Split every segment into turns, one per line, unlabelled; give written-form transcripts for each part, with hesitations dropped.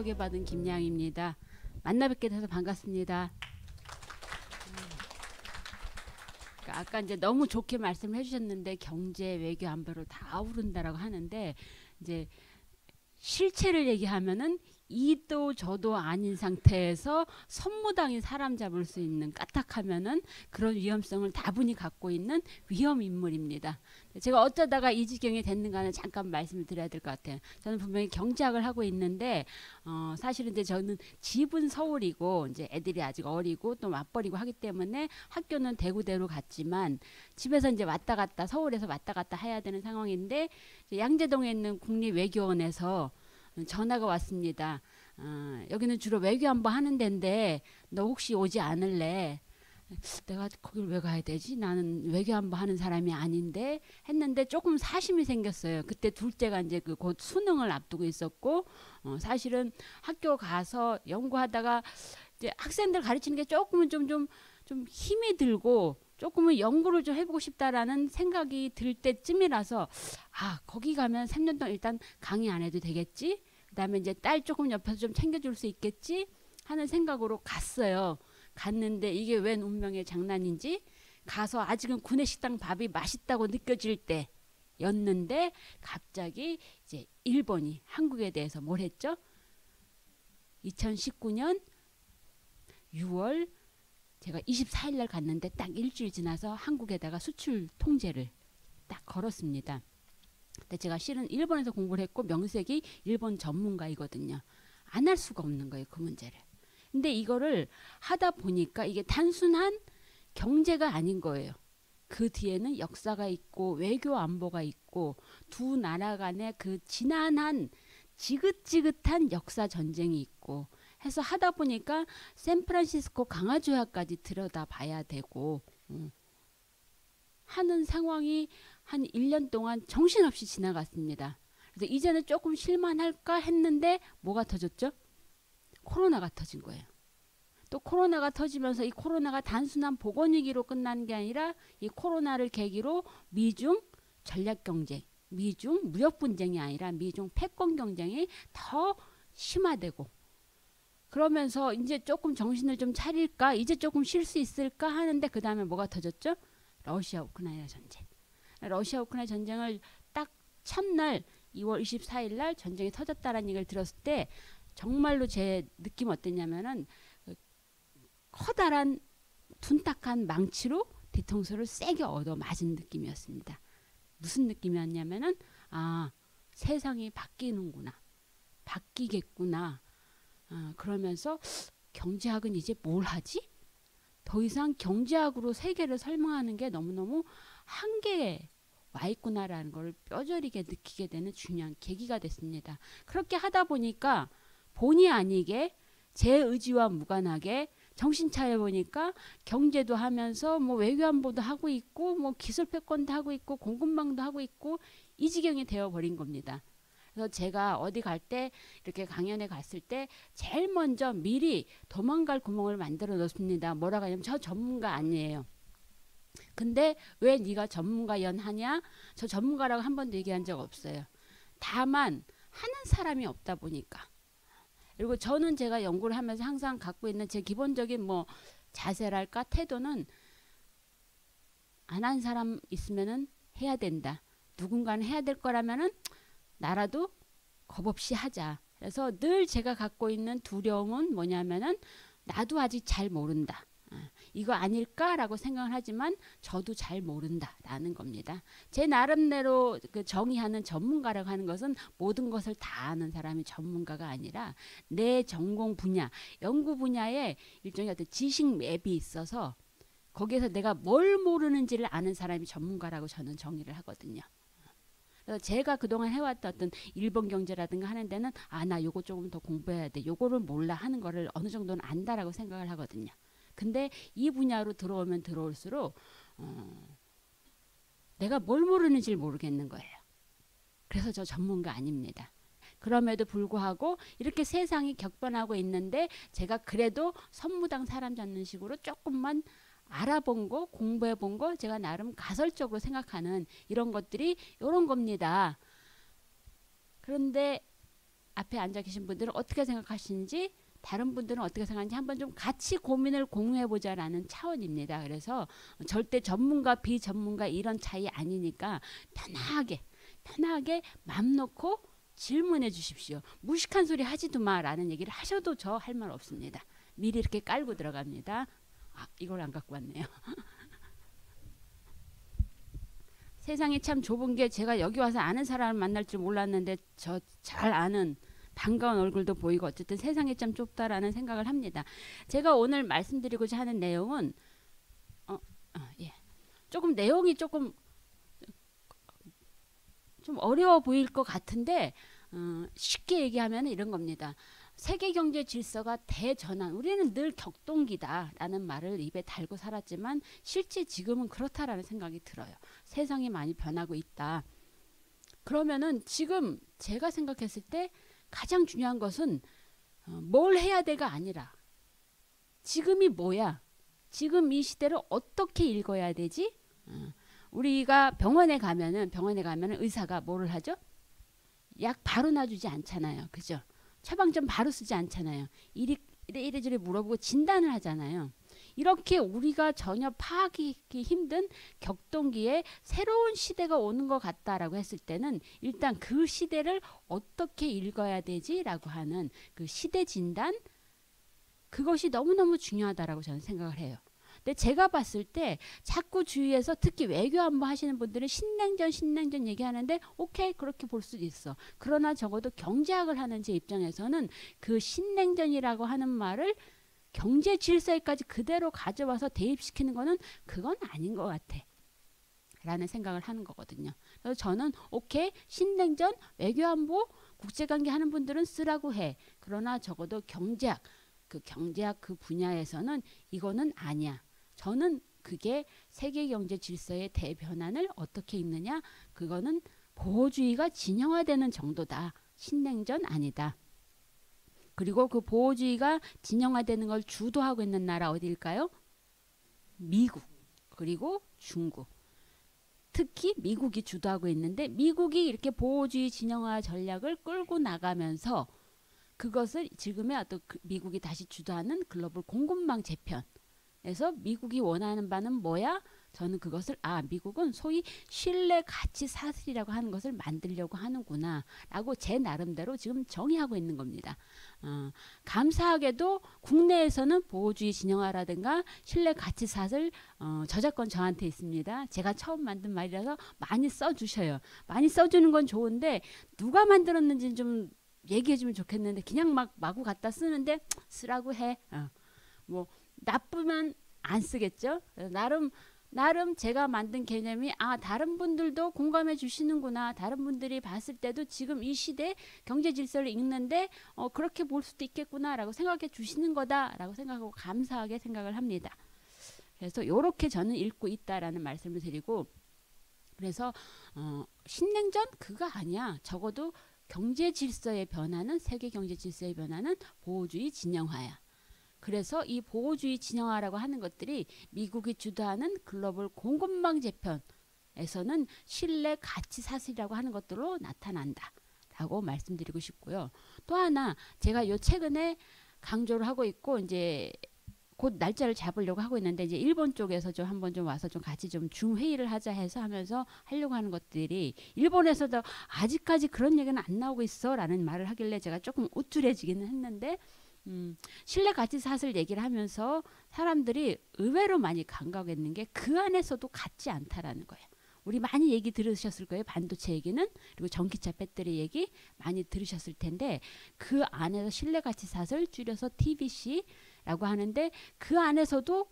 소개받은 김양입니다. 만나 뵙게 돼서 반갑습니다. 아까 이제 너무 좋게 말씀을 해주셨는데 경제, 외교, 안보를 다 아우른다라고 하는데 이제 실체를 얘기하면은 이도 저도 아닌 상태에서 선무당이 사람 잡을 수 있는 까딱하면은 그런 위험성을 다분히 갖고 있는 위험 인물입니다. 제가 어쩌다가 이 지경이 됐는가는 잠깐 말씀을 드려야 될 것 같아요. 저는 분명히 경제학을 하고 있는데 사실은 이제 저는 집은 서울이고 이제 애들이 아직 어리고 또 맞벌이고 하기 때문에 학교는 대구대로 갔지만 집에서 이제 왔다 갔다 서울에서 왔다 갔다 해야 되는 상황인데 양재동에 있는 국립외교원에서 전화가 왔습니다. 여기는 주로 외교안보 하는 데인데 너 혹시 오지 않을래? 내가 거길 왜 가야 되지? 나는 외교안보 하는 사람이 아닌데 했는데 조금 사심이 생겼어요. 그때 둘째가 이제 그 곧 수능을 앞두고 있었고 사실은 학교 가서 연구하다가 이제 학생들 가르치는 게 조금은 좀 힘이 들고 조금은 연구를 좀 해보고 싶다라는 생각이 들 때쯤이라서 거기 가면 3년 동안 일단 강의 안 해도 되겠지? 그 다음에 이제 딸 조금 옆에서 좀 챙겨줄 수 있겠지? 하는 생각으로 갔어요. 갔는데 이게 웬 운명의 장난인지 가서 아직은 구내식당 밥이 맛있다고 느껴질 때였는데 갑자기 이제 일본이 한국에 대해서 뭘 했죠? 2019년 6월 제가 24일 날 갔는데 딱 일주일 지나서 한국에다가 수출 통제를 딱 걸었습니다. 근데 제가 실은 일본에서 공부를 했고 명색이 일본 전문가이거든요. 안 할 수가 없는 거예요, 그 문제를. 근데 이거를 하다 보니까 이게 단순한 경제가 아닌 거예요. 그 뒤에는 역사가 있고 외교 안보가 있고 두 나라 간의 그 지난한 지긋지긋한 역사 전쟁이 있고 해서 하다 보니까 샌프란시스코 강화조약까지 들여다봐야 되고 하는 상황이 한 1년 동안 정신없이 지나갔습니다. 그래서 이제는 조금 쉴만할까 했는데 뭐가 터졌죠? 코로나가 터진 거예요. 또 코로나가 터지면서 이 코로나가 단순한 보건위기로 끝나는 게 아니라 이 코로나를 계기로 미중 전략경쟁, 미중 무역분쟁이 아니라 미중 패권 경쟁이 더 심화되고 그러면서 이제 조금 정신을 좀 차릴까? 이제 조금 쉴 수 있을까? 하는데 그 다음에 뭐가 터졌죠? 러시아 우크라이나 전쟁. 러시아 우크라이나 전쟁을 딱 첫날 2월 24일 날 전쟁이 터졌다라는 얘기를 들었을 때 정말로 제 느낌 어땠냐면은 커다란 둔탁한 망치로 뒤통수를 세게 얻어 맞은 느낌이었습니다. 무슨 느낌이었냐면은 세상이 바뀌는구나. 바뀌겠구나. 그러면서 경제학은 이제 뭘 하지? 더 이상 경제학으로 세계를 설명하는 게 너무너무 한계에 와 있구나라는 걸 뼈저리게 느끼게 되는 중요한 계기가 됐습니다. 그렇게 하다 보니까 본의 아니게 제 의지와 무관하게 정신 차려 보니까 경제도 하면서 뭐 외교안보도 하고 있고 뭐 기술 패권도 하고 있고 공급망도 하고 있고 이 지경이 되어 버린 겁니다. 그래서 제가 어디 갈 때 이렇게 강연에 갔을 때 제일 먼저 미리 도망갈 구멍을 만들어 놓습니다. 뭐라고 하냐면 저 전문가 아니에요. 근데 왜 네가 전문가 연하냐? 저 전문가라고 한 번도 얘기한 적 없어요. 다만 하는 사람이 없다 보니까. 그리고 저는 제가 연구를 하면서 항상 갖고 있는 제 기본적인 뭐 자세랄까 태도는 안 한 사람 있으면은 해야 된다. 누군가는 해야 될 거라면은 나라도 겁없이 하자. 그래서 늘 제가 갖고 있는 두려움은 뭐냐면은 나도 아직 잘 모른다. 이거 아닐까라고 생각을 하지만 저도 잘 모른다라는 겁니다. 제 나름대로 그 정의하는 전문가라고 하는 것은 모든 것을 다 아는 사람이 전문가가 아니라 내 전공 분야, 연구 분야에 일종의 어떤 지식 맵이 있어서 거기에서 내가 뭘 모르는지를 아는 사람이 전문가라고 저는 정의를 하거든요. 그래서 제가 그동안 해왔던 어떤 일본 경제라든가 하는 데는 나 요거 조금 더 공부해야 돼. 요거를 몰라 하는 거를 어느 정도는 안다라고 생각을 하거든요. 근데 이 분야로 들어오면 들어올수록 내가 뭘 모르는지 모르겠는 거예요. 그래서 저 전문가 아닙니다. 그럼에도 불구하고 이렇게 세상이 격변하고 있는데 제가 그래도 선무당 사람 잡는 식으로 조금만 알아본 거, 공부해 본 거 제가 나름 가설적으로 생각하는 이런 것들이 이런 겁니다. 그런데 앞에 앉아 계신 분들은 어떻게 생각하시는지, 다른 분들은 어떻게 생각하는지 한번 좀 같이 고민을 공유해보자라는 차원입니다. 그래서 절대 전문가 비전문가 이런 차이 아니니까 편하게 맘 놓고 질문해 주십시오. 무식한 소리 하지도 마라는 얘기를 하셔도 저 할 말 없습니다. 미리 이렇게 깔고 들어갑니다. 아, 이걸 안 갖고 왔네요. 세상이 참 좁은 게, 제가 여기 와서 아는 사람을 만날 줄 몰랐는데 저 잘 아는 반가운 얼굴도 보이고, 어쨌든 세상이 참 좁다라는 생각을 합니다. 제가 오늘 말씀드리고자 하는 내용은 예. 조금 내용이 조금 좀 어려워 보일 것 같은데 쉽게 얘기하면 이런 겁니다. 세계 경제 질서가 대전환, 우리는 늘 격동기다라는 말을 입에 달고 살았지만 실제 지금은 그렇다라는 생각이 들어요. 세상이 많이 변하고 있다. 그러면은 지금 제가 생각했을 때 가장 중요한 것은 뭘 해야 돼가 아니라 지금이 뭐야? 지금 이 시대를 어떻게 읽어야 되지? 우리가 병원에 가면은 의사가 뭐를 하죠? 약 바로 놔주지 않잖아요. 그죠? 처방전 바로 쓰지 않잖아요. 이래저래 물어보고 진단을 하잖아요. 이렇게 우리가 전혀 파악하기 힘든 격동기에 새로운 시대가 오는 것 같다라고 했을 때는 일단 그 시대를 어떻게 읽어야 되지라고 하는 그 시대 진단, 그것이 너무너무 중요하다라고 저는 생각을 해요. 근데 제가 봤을 때 자꾸 주위에서 특히 외교 안보 하시는 분들은 신냉전 얘기하는데 오케이, 그렇게 볼 수도 있어. 그러나 적어도 경제학을 하는 제 입장에서는 그 신냉전이라고 하는 말을 경제 질서에까지 그대로 가져와서 대입시키는 거는 그건 아닌 것 같아 라는 생각을 하는 거거든요. 그래서 저는 오케이, 신냉전, 외교안보, 국제관계 하는 분들은 쓰라고 해. 그러나 적어도 경제학 그 분야에서는 이거는 아니야. 저는 그게 세계 경제 질서의 대변환을 어떻게 읽느냐, 그거는 보호주의가 진영화되는 정도다. 신냉전 아니다. 그리고 그 보호주의가 진영화되는 걸 주도하고 있는 나라 어디일까요? 미국, 그리고 중국. 특히 미국이 주도하고 있는데, 미국이 이렇게 보호주의 진영화 전략을 끌고 나가면서 그것을 지금의 어떤 미국이 다시 주도하는 글로벌 공급망 재편에서 미국이 원하는 바는 뭐야? 저는 그것을 미국은 소위 신뢰 가치 사슬이라고 하는 것을 만들려고 하는구나 라고 제 나름대로 지금 정의하고 있는 겁니다. 감사하게도 국내에서는 보호주의 진영화라든가 신뢰 가치 사슬 저작권 저한테 있습니다. 제가 처음 만든 말이라서 많이 써주셔요. 많이 써주는 건 좋은데 누가 만들었는지 좀 얘기해주면 좋겠는데 그냥 마구 갖다 쓰는데 쓰라고 해. 뭐 나쁘면 안 쓰겠죠. 나름 제가 만든 개념이 다른 분들도 공감해 주시는구나. 다른 분들이 봤을 때도 지금 이 시대 경제 질서를 읽는데 그렇게 볼 수도 있겠구나라고 생각해 주시는 거다라고 생각하고 감사하게 생각을 합니다. 그래서 이렇게 저는 읽고 있다라는 말씀을 드리고, 그래서 신냉전 그거 아니야. 적어도 경제 질서의 변화는, 세계 경제 질서의 변화는 보호주의 진영화야. 그래서 이 보호주의 진영화라고 하는 것들이 미국이 주도하는 글로벌 공급망 재편에서는 신뢰 가치 사슬이라고 하는 것들로 나타난다 라고 말씀드리고 싶고요. 또 하나 제가 요 최근에 강조를 하고 있고 이제 곧 날짜를 잡으려고 하고 있는데, 이제 일본 쪽에서 좀 한번 좀 와서 좀 같이 좀 중회의를 하자 해서 하면서 하려고 하는 것들이, 일본에서도 아직까지 그런 얘기는 안 나오고 있어 라는 말을 하길래 제가 조금 우쭐해지기는 했는데, 신뢰 가치 사슬 얘기를 하면서 사람들이 의외로 많이 감각했는 게 그 안에서도 같지 않다라는 거예요. 우리 많이 얘기 들으셨을 거예요. 반도체 얘기는, 그리고 전기차 배터리 얘기 많이 들으셨을 텐데, 그 안에서 신뢰 가치 사슬 줄여서 TBC라고 하는데 그 안에서도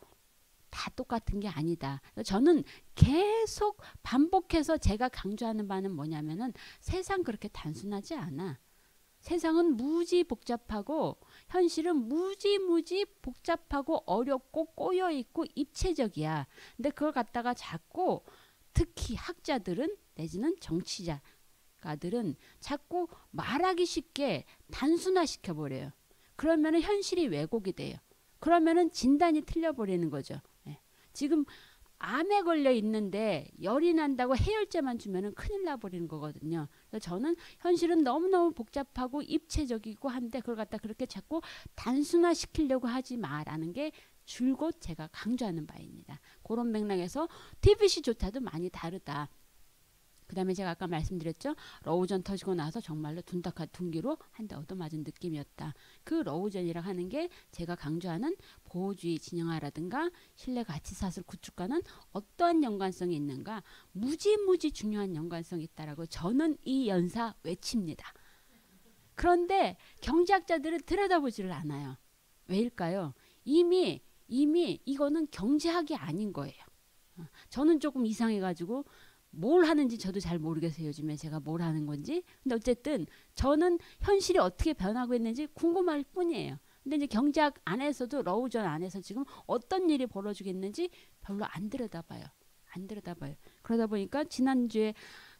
다 똑같은 게 아니다. 저는 계속 반복해서 제가 강조하는 바는 뭐냐면은 세상 그렇게 단순하지 않아. 세상은 무지 복잡하고 현실은 무지 복잡하고 어렵고 꼬여있고 입체적이야. 근데 그걸 갖다가 자꾸 특히 학자들은 내지는 정치자가들은 자꾸 말하기 쉽게 단순화시켜버려요. 그러면 현실이 왜곡이 돼요. 그러면 진단이 틀려버리는 거죠. 지금 암에 걸려 있는데 열이 난다고 해열제만 주면은 큰일 나버리는 거거든요. 그래서 저는 현실은 너무너무 복잡하고 입체적이고 한데 그걸 갖다 그렇게 자꾸 단순화시키려고 하지 마라는 게 줄곧 제가 강조하는 바입니다. 그런 맥락에서 TBC조차도 많이 다르다. 그 다음에 제가 아까 말씀드렸죠. 러우전 터지고 나서 정말로 둔탁한 둔기로 한 대 얻어맞은 느낌이었다. 그 러우전이라고 하는 게 제가 강조하는 보호주의 진영화라든가 신뢰가치사슬 구축과는 어떠한 연관성이 있는가, 무지무지 중요한 연관성이 있다라고 저는 이 연사 외칩니다. 그런데 경제학자들은 들여다보지를 않아요. 왜일까요? 이미 이거는 경제학이 아닌 거예요. 저는 조금 이상해가지고 뭘 하는지 저도 잘 모르겠어요. 요즘에 제가 뭘 하는 건지. 근데 어쨌든 저는 현실이 어떻게 변하고 있는지 궁금할 뿐이에요. 근데 이제 경제학 안에서도 러우전 안에서 지금 어떤 일이 벌어지겠는지 별로 안 들여다봐요. 안 들여다봐요. 그러다 보니까 지난주에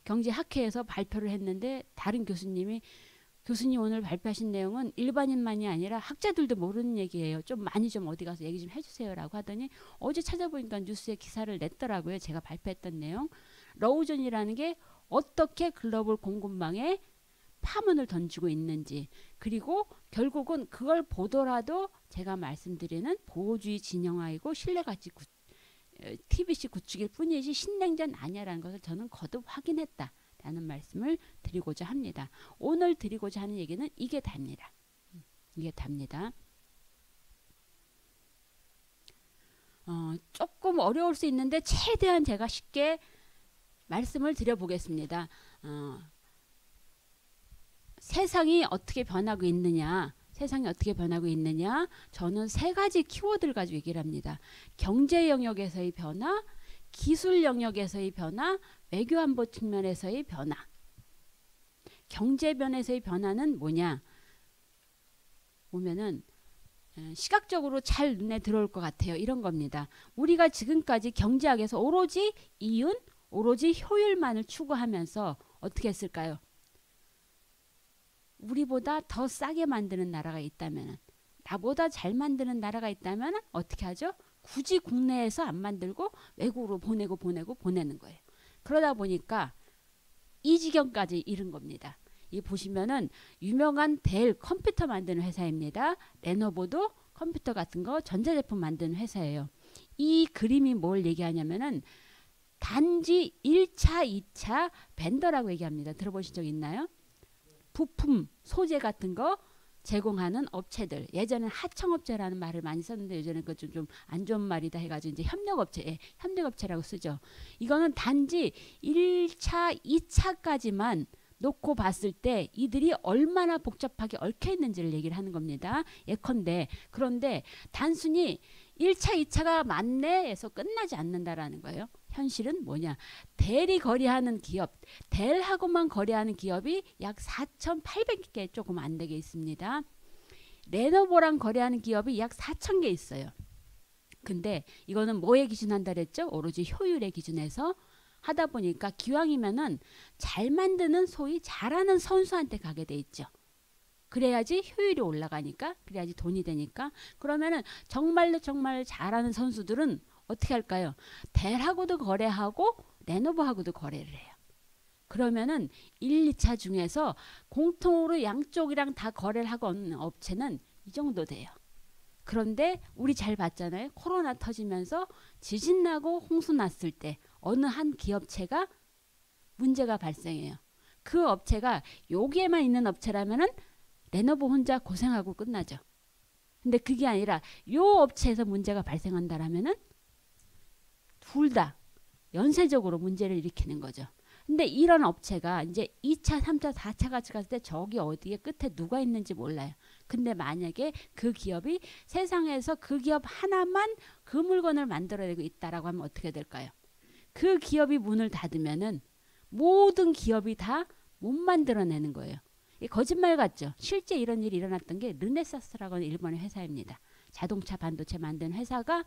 경제학회에서 발표를 했는데 다른 교수님이 교수님 오늘 발표하신 내용은 일반인만이 아니라 학자들도 모르는 얘기예요. 좀 많이 좀 어디 가서 얘기 좀 해주세요라고 하더니 어제 찾아보니까 뉴스에 기사를 냈더라고요. 제가 발표했던 내용. 러우전이라는 게 어떻게 글로벌 공급망에 파문을 던지고 있는지, 그리고 결국은 그걸 보더라도 제가 말씀드리는 보호주의 진영화이고 신뢰가치 TBC 구축일 뿐이지 신냉전 아니야라는 것을 저는 거듭 확인했다라는 말씀을 드리고자 합니다. 오늘 드리고자 하는 얘기는 이게 답니다. 이게 답니다. 조금 어려울 수 있는데 최대한 제가 쉽게 말씀을 드려보겠습니다. 세상이 어떻게 변하고 있느냐, 세상이 어떻게 변하고 있느냐, 저는 세 가지 키워드를 가지고 얘기를 합니다. 경제 영역에서의 변화, 기술 영역에서의 변화, 외교안보 측면에서의 변화. 경제 면에서의 변화는 뭐냐 보면은 시각적으로 잘 눈에 들어올 것 같아요. 이런 겁니다. 우리가 지금까지 경제학에서 오로지 이윤, 오로지 효율만을 추구하면서 어떻게 했을까요? 우리보다 더 싸게 만드는 나라가 있다면, 나보다 잘 만드는 나라가 있다면 어떻게 하죠? 굳이 국내에서 안 만들고 외국으로 보내는 거예요. 그러다 보니까 이 지경까지 이른 겁니다. 이 보시면은 유명한 델 컴퓨터 만드는 회사입니다. 레노버도 컴퓨터 같은 거 전자제품 만드는 회사예요. 이 그림이 뭘 얘기하냐면은 단지 1차, 2차 벤더라고 얘기합니다. 들어보신 적 있나요? 부품, 소재 같은 거 제공하는 업체들. 예전엔 하청업체라는 말을 많이 썼는데 요즘은 그 좀 안 좋은 말이다 해가지고 이제 협력업체, 협력업체라고 쓰죠. 이거는 단지 1차, 2차까지만 놓고 봤을 때 이들이 얼마나 복잡하게 얽혀 있는지를 얘기를 하는 겁니다. 예컨대. 그런데 단순히 1차, 2차가 맞네 해서 끝나지 않는다라는 거예요. 현실은 뭐냐? 델이 거래하는 기업, 델하고만 거래하는 기업이 약 4,800개 조금 안 되게 있습니다. 레노버랑 거래하는 기업이 약 4,000개 있어요. 근데 이거는 뭐에 기준한다 그랬죠? 오로지 효율의 기준에서 하다 보니까 기왕이면은 잘 만드는 소위 잘하는 선수한테 가게 돼 있죠. 그래야지 효율이 올라가니까, 그래야지 돈이 되니까. 그러면은 정말 잘하는 선수들은 어떻게 할까요? 델하고도 거래하고 레노버하고도 거래를 해요. 그러면은 1, 2차 중에서 공통으로 양쪽이랑 다 거래를 하고 있는 업체는 이 정도 돼요. 그런데 우리 잘 봤잖아요. 코로나 터지면서 지진 나고 홍수 났을 때 어느 한 기업체가 문제가 발생해요. 그 업체가 여기에만 있는 업체라면은 레노버 혼자 고생하고 끝나죠. 근데 그게 아니라 요 업체에서 문제가 발생한다라면은 둘 다 연쇄적으로 문제를 일으키는 거죠. 근데 이런 업체가 이제 2차, 3차, 4차 같이 갔을 때 저기 어디에 끝에 누가 있는지 몰라요. 근데 만약에 그 기업이 세상에서 그 기업 하나만 그 물건을 만들어내고 있다라고 하면 어떻게 될까요? 그 기업이 문을 닫으면은 모든 기업이 다 못 만들어내는 거예요. 거짓말 같죠? 실제 이런 일이 일어났던 게 르네사스라고 하는 일본의 회사입니다. 자동차 반도체 만드는 회사가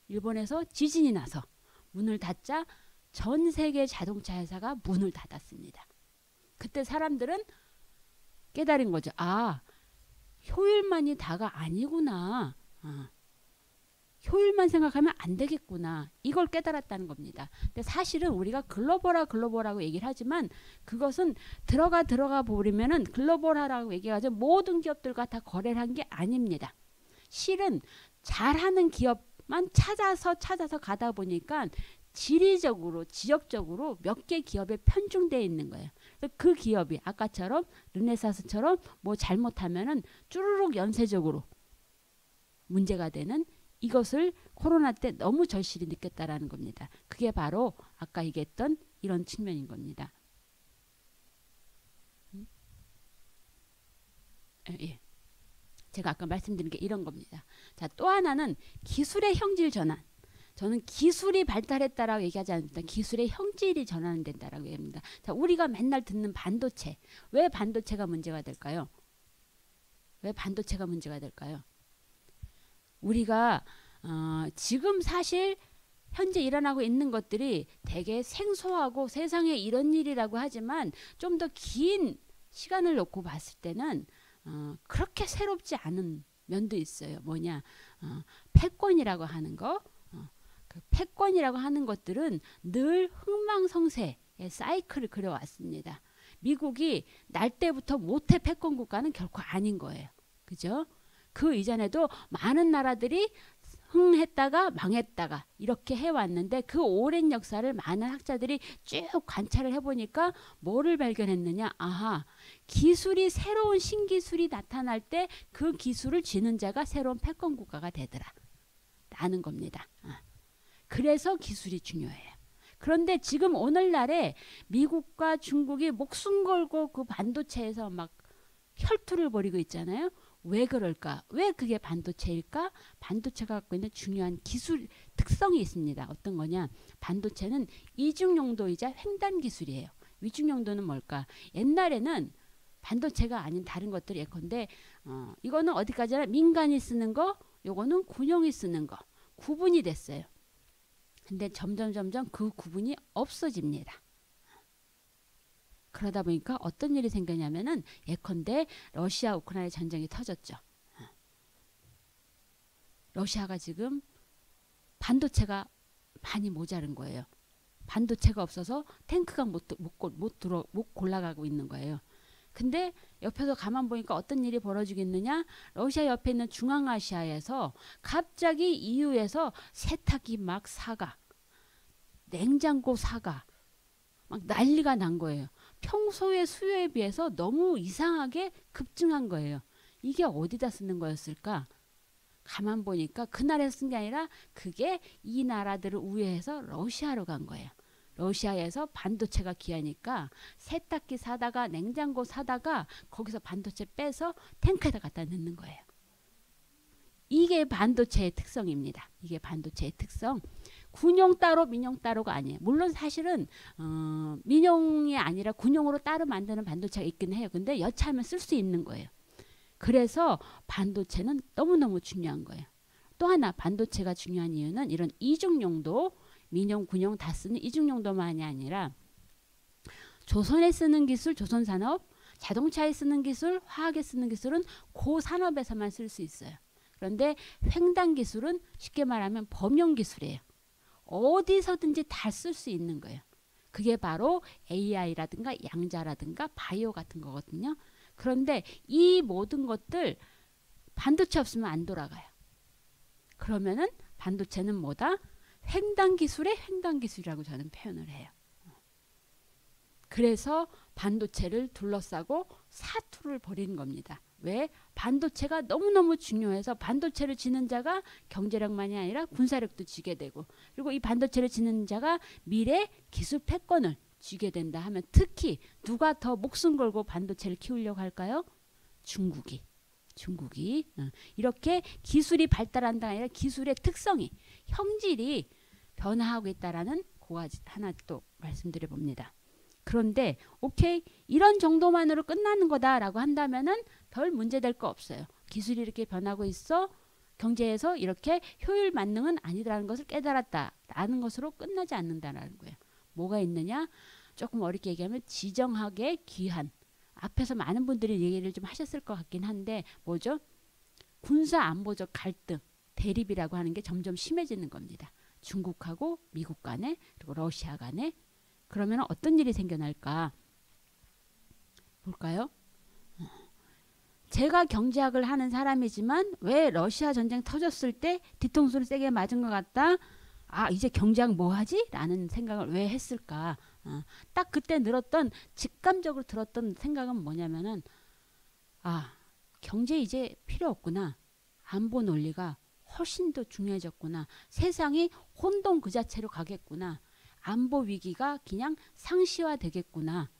일본에서 지진이 나서 문을 닫자 전 세계 자동차 회사가 문을 닫았습니다. 그때 사람들은 깨달은 거죠. 아, 효율만이 다가 아니구나. 효율만 생각하면 안 되겠구나. 이걸 깨달았다는 겁니다. 근데 사실은 우리가 글로벌하고 얘기를 하지만 그것은 들어가 버리면은 글로벌하라고 얘기하죠. 모든 기업들과 다 거래를 한 게 아닙니다. 실은 잘하는 기업만 찾아서 가다 보니까 지리적으로 지역적으로 몇 개 기업에 편중되어 있는 거예요. 그 기업이 아까처럼 르네사스처럼 뭐 잘못하면은 쭈루룩 연쇄적으로 문제가 되는 이것을 코로나 때 너무 절실히 느꼈다라는 겁니다. 그게 바로 아까 얘기했던 이런 측면인 겁니다. 예. 제가 아까 말씀드린 게 이런 겁니다. 자, 또 하나는 기술의 형질 전환. 저는 기술이 발달했다라고 얘기하지 않습니다. 기술의 형질이 전환된다라고 얘기합니다. 자, 우리가 맨날 듣는 반도체. 왜 반도체가 문제가 될까요? 왜 반도체가 문제가 될까요? 우리가 지금 사실 현재 일어나고 있는 것들이 되게 생소하고 세상에 이런 일이라고 하지만 좀 더 긴 시간을 놓고 봤을 때는 그렇게 새롭지 않은 면도 있어요. 뭐냐, 패권이라고 하는 거. 그 패권이라고 하는 것들은 늘 흥망성쇠의 사이클을 그려왔습니다. 미국이 날 때부터 모태 패권 국가는 결코 아닌 거예요. 그죠? 그 이전에도 많은 나라들이 흥했다가 망했다가 이렇게 해왔는데 그 오랜 역사를 많은 학자들이 쭉 관찰을 해보니까 뭐를 발견했느냐. 아하, 기술이 새로운 신기술이 나타날 때 그 기술을 쥐는 자가 새로운 패권 국가가 되더라 라는 겁니다. 그래서 기술이 중요해요. 그런데 지금 오늘날에 미국과 중국이 목숨 걸고 그 반도체에서 막 혈투를 벌이고 있잖아요. 왜 그럴까? 왜 그게 반도체일까? 반도체가 갖고 있는 중요한 기술 특성이 있습니다. 어떤 거냐? 반도체는 이중용도이자 횡단 기술이에요. 위중용도는 뭘까? 옛날에는 반도체가 아닌 다른 것들이 예컨대 이거는 어디까지나 민간이 쓰는 거, 요거는 군용이 쓰는 거 구분이 됐어요. 근데 점점 그 구분이 없어집니다. 그러다 보니까 어떤 일이 생겼냐면은 예컨대 러시아 우크라이나 전쟁이 터졌죠. 러시아가 지금 반도체가 많이 모자른 거예요. 반도체가 없어서 탱크가 못 골라가고 있는 거예요. 근데 옆에서 가만 보니까 어떤 일이 벌어지겠느냐? 러시아 옆에 있는 중앙아시아에서 갑자기 EU에서 세탁기 막 사가, 냉장고 사가, 막 난리가 난 거예요. 평소의 수요에 비해서 너무 이상하게 급증한 거예요. 이게 어디다 쓰는 거였을까? 가만 보니까 그 나라에서 쓴 게 아니라 그게 이 나라들을 우회해서 러시아로 간 거예요. 러시아에서 반도체가 귀하니까 세탁기 사다가 냉장고 사다가 거기서 반도체 빼서 탱크에다 갖다 넣는 거예요. 이게 반도체의 특성입니다. 이게 반도체의 특성. 군용 따로 민용 따로가 아니에요. 물론 사실은 민용이 아니라 군용으로 따로 만드는 반도체가 있긴 해요. 근데 여차하면 쓸 수 있는 거예요. 그래서 반도체는 너무너무 중요한 거예요. 또 하나 반도체가 중요한 이유는 이런 이중용도, 민용, 군용 다 쓰는 이중용도만이 아니라 조선에 쓰는 기술, 조선산업, 자동차에 쓰는 기술, 화학에 쓰는 기술은 그 산업에서만 쓸 수 있어요. 그런데 횡단 기술은 쉽게 말하면 범용 기술이에요. 어디서든지 다 쓸 수 있는 거예요. 그게 바로 AI라든가 양자라든가 바이오 같은 거거든요. 그런데 이 모든 것들 반도체 없으면 안 돌아가요. 그러면은 반도체는 뭐다? 횡단 기술의 횡단 기술이라고 저는 표현을 해요. 그래서 반도체를 둘러싸고 사투를 벌이는 겁니다. 왜? 반도체가 너무너무 중요해서 반도체를 지는 자가 경제력만이 아니라 군사력도 쥐게 되고, 그리고 이 반도체를 지는 자가 미래 기술 패권을 쥐게 된다 하면 특히 누가 더 목숨 걸고 반도체를 키우려고 할까요? 중국이. 이렇게 기술이 발달한다 아니라 기술의 특성이, 형질이 변화하고 있다라는 그 하나 또 말씀드려 봅니다. 그런데 오케이, 이런 정도만으로 끝나는 거다라고 한다면은 별 문제될 거 없어요. 기술이 이렇게 변하고 있어, 경제에서 이렇게 효율 만능은 아니라는 것을 깨달았다라는 것으로 끝나지 않는다라는 거예요. 뭐가 있느냐? 조금 어렵게 얘기하면 지정학의 귀한, 앞에서 많은 분들이 얘기를 좀 하셨을 것 같긴 한데 뭐죠? 군사 안보적 갈등, 대립이라고 하는 게 점점 심해지는 겁니다. 중국하고 미국 간에 그리고 러시아 간에. 그러면 어떤 일이 생겨날까? 볼까요? 제가 경제학을 하는 사람이지만 왜 러시아 전쟁 터졌을 때 뒤통수를 세게 맞은 것 같다? 아, 이제 경제학 뭐 하지? 라는 생각을 왜 했을까? 딱 그때 직감적으로 들었던 생각은 뭐냐면은, 아, 경제 이제 필요 없구나. 안보 논리가 훨씬 더 중요해졌구나. 세상이 혼돈 그 자체로 가겠구나. 안보 위기가 그냥 상시화 되겠구나.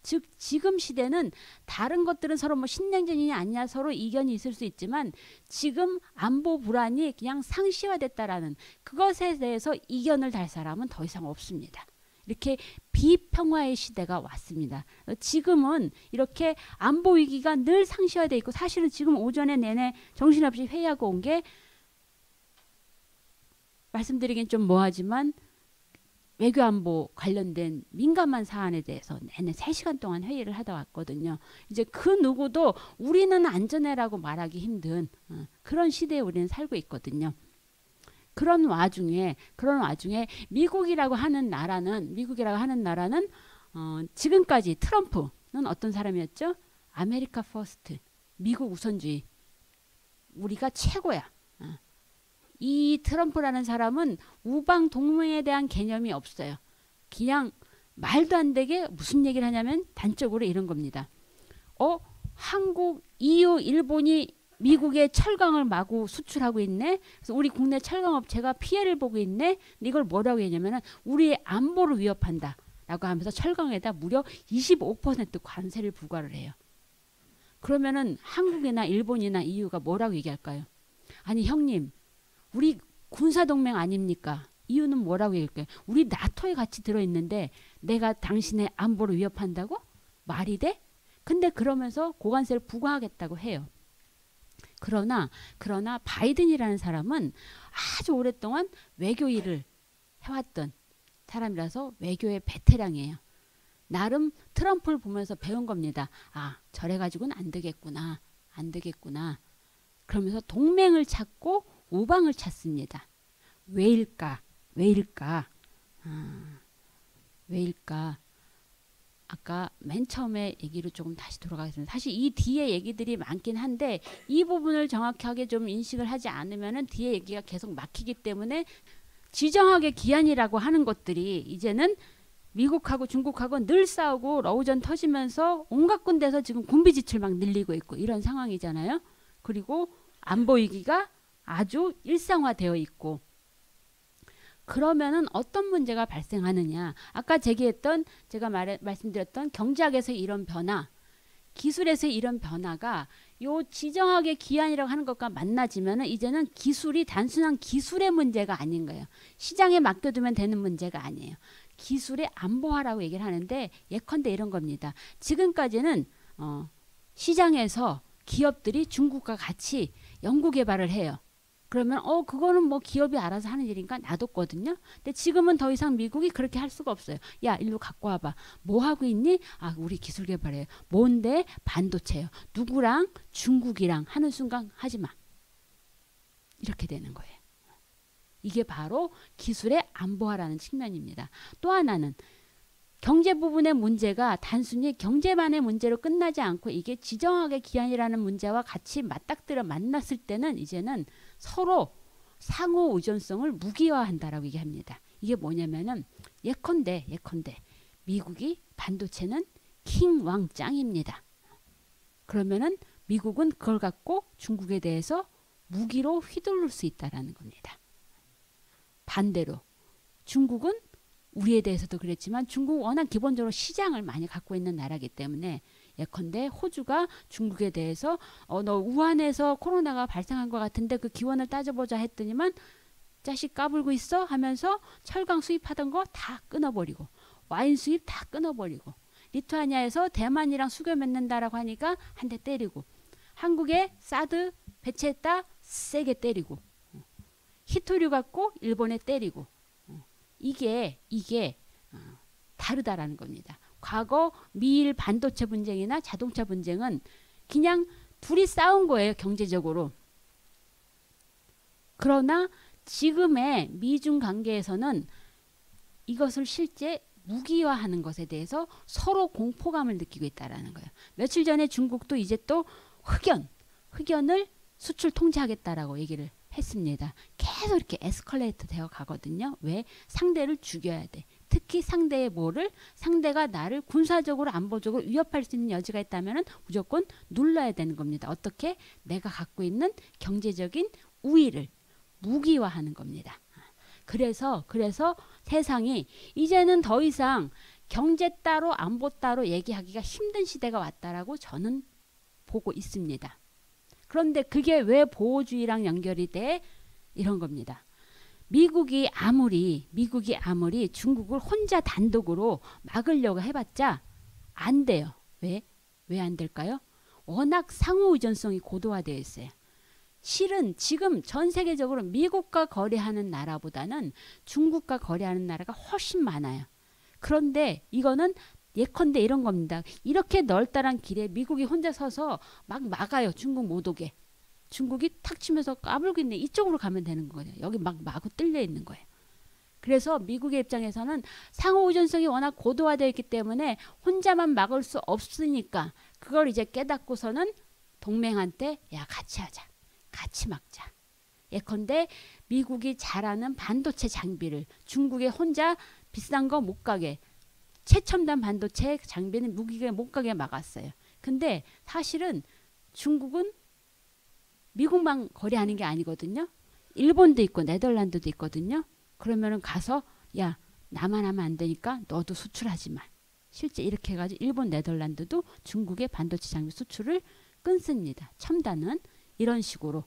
즉 지금 시대는 다른 것들은 서로 뭐 신냉전이냐 아니냐 서로 이견이 있을 수 있지만 지금 안보 불안이 그냥 상시화됐다라는 그것에 대해서 이견을 달 사람은 더 이상 없습니다. 이렇게 비평화의 시대가 왔습니다. 지금은 이렇게 안보 위기가 늘 상시화돼 있고 사실은 지금 오전에 내내 정신없이 회의하고 온 게 말씀드리긴 좀 뭐하지만 외교안보 관련된 민감한 사안에 대해서 내내 3시간 동안 회의를 하다 왔거든요. 이제 그 누구도 우리는 안전해라고 말하기 힘든 그런 시대에 우리는 살고 있거든요. 그런 와중에 미국이라고 하는 나라는 지금까지 트럼프는 어떤 사람이었죠? 아메리카 퍼스트, 미국 우선주의. 우리가 최고야. 이 트럼프라는 사람은 우방 동맹에 대한 개념이 없어요. 그냥 말도 안 되게 무슨 얘기를 하냐면 단적으로 이런 겁니다. 한국, EU, 일본이 미국에 철강을 마구 수출하고 있네. 그래서 우리 국내 철강업체가 피해를 보고 있네. 이걸 뭐라고 했냐면 우리의 안보를 위협한다 라고 하면서 철강에다 무려 25% 관세를 부과를 해요. 그러면은 한국이나 일본이나 EU가 뭐라고 얘기할까요? 아니 형님, 우리 군사동맹 아닙니까? 이유는 뭐라고 얘기할까요? 우리 나토에 같이 들어있는데 내가 당신의 안보를 위협한다고? 말이 돼? 근데 그러면서 고관세를 부과하겠다고 해요. 그러나 바이든이라는 사람은 아주 오랫동안 외교 일을 해왔던 사람이라서 외교의 베테랑이에요. 나름 트럼프를 보면서 배운 겁니다. 아, 저래가지고는 안 되겠구나. 그러면서 동맹을 찾고 우방을 찾습니다. 왜일까? 아까 맨 처음에 얘기로 조금 다시 돌아가겠습니다. 사실 이 뒤에 얘기들이 많긴 한데 이 부분을 정확하게 좀 인식을 하지 않으면 뒤에 얘기가 계속 막히기 때문에 지정학의 기한이라고 하는 것들이 이제는 미국하고 중국하고 늘 싸우고 러우전 터지면서 온갖 군데서 지금 군비 지출 막 늘리고 있고 이런 상황이잖아요. 그리고 안보 위기가 아주 일상화되어 있고 그러면은 어떤 문제가 발생하느냐. 아까 제가 말씀드렸던 경제학에서 이런 변화, 기술에서 이런 변화가 요 지정학의 기한이라고 하는 것과 만나지면은 이제는 기술이 단순한 기술의 문제가 아닌 거예요. 시장에 맡겨두면 되는 문제가 아니에요. 기술의 안보화라고 얘기를 하는데 예컨대 이런 겁니다. 지금까지는 시장에서 기업들이 중국과 같이 연구개발을 해요. 그러면 그거는 뭐 기업이 알아서 하는 일이니까 놔뒀거든요. 근데 지금은 더 이상 미국이 그렇게 할 수가 없어요. 야, 일로 갖고 와봐. 뭐 하고 있니? 아, 우리 기술 개발해요. 뭔데? 반도체요. 누구랑? 중국이랑 하는 순간 하지 마. 이렇게 되는 거예요. 이게 바로 기술의 안보화라는 측면입니다. 또 하나는 경제 부분의 문제가 단순히 경제만의 문제로 끝나지 않고 이게 지정학의 기한이라는 문제와 같이 맞닥뜨려 만났을 때는 이제는 서로 상호 의존성을 무기화한다라고 얘기합니다. 이게 뭐냐면은 예컨대 미국이 반도체는 킹왕짱입니다. 그러면은 미국은 그걸 갖고 중국에 대해서 무기로 휘두를 수 있다라는 겁니다. 반대로 중국은 우리에 대해서도 그랬지만 중국 워낙 기본적으로 시장을 많이 갖고 있는 나라이기 때문에 예컨대 호주가 중국에 대해서 너 우한에서 코로나가 발생한 것 같은데 그 기원을 따져보자 했더니만 자식 까불고 있어 하면서 철강 수입하던 거 다 끊어버리고 와인 수입 다 끊어버리고 리투아니아에서 대만이랑 수교 맺는다라고 하니까 한 대 때리고 한국에 사드 배치했다 세게 때리고 히토류 갖고 일본에 때리고 이게 다르다라는 겁니다. 과거 미일 반도체 분쟁이나 자동차 분쟁은 그냥 둘이 싸운 거예요. 경제적으로. 그러나 지금의 미중 관계에서는 이것을 실제 무기화하는 것에 대해서 서로 공포감을 느끼고 있다라는 거예요. 며칠 전에 중국도 이제 또 흑연을 수출 통제하겠다라고 얘기를 했습니다. 계속 이렇게 에스컬레이트 되어 가거든요. 왜? 상대를 죽여야 돼. 특히 상대가 나를 군사적으로 안보적으로 위협할 수 있는 여지가 있다면 무조건 눌러야 되는 겁니다. 어떻게? 내가 갖고 있는 경제적인 우위를 무기화하는 겁니다. 그래서 세상이 이제는 더 이상 경제 따로 안보 따로 얘기하기가 힘든 시대가 왔다라고 저는 보고 있습니다. 그런데 그게 왜 보호주의랑 연결이 돼? 이런 겁니다. 미국이 아무리 중국을 혼자 단독으로 막으려고 해봤자 안 돼요. 왜 안 될까요? 워낙 상호 의존성이 고도화되어 있어요. 실은 지금 전 세계적으로 미국과 거래하는 나라보다는 중국과 거래하는 나라가 훨씬 많아요. 그런데 이거는 예컨대 이런 겁니다. 이렇게 널따란 길에 미국이 혼자 서서 막 막아요. 중국 못 오게. 중국이 탁 치면서 까불고 있네. 이쪽으로 가면 되는 거예요. 여기 막 마구 뚫려 있는 거예요. 그래서 미국의 입장에서는 상호 의존성이 워낙 고도화되어 있기 때문에 혼자만 막을 수 없으니까 그걸 이제 깨닫고서는 동맹한테 야 같이 하자. 같이 막자. 예컨대 미국이 잘하는 반도체 장비를 중국에 혼자 비싼 거 못 가게 최첨단 반도체 장비는 미국에 못 가게 막았어요. 근데 사실은 중국은 미국만 거래하는 게 아니거든요. 일본도 있고 네덜란드도 있거든요. 그러면은 가서 야 나만 하면 안 되니까 너도 수출하지 마. 실제 이렇게 해가지고 일본 네덜란드도 중국의 반도체 장비 수출을 끊습니다. 첨단은 이런 식으로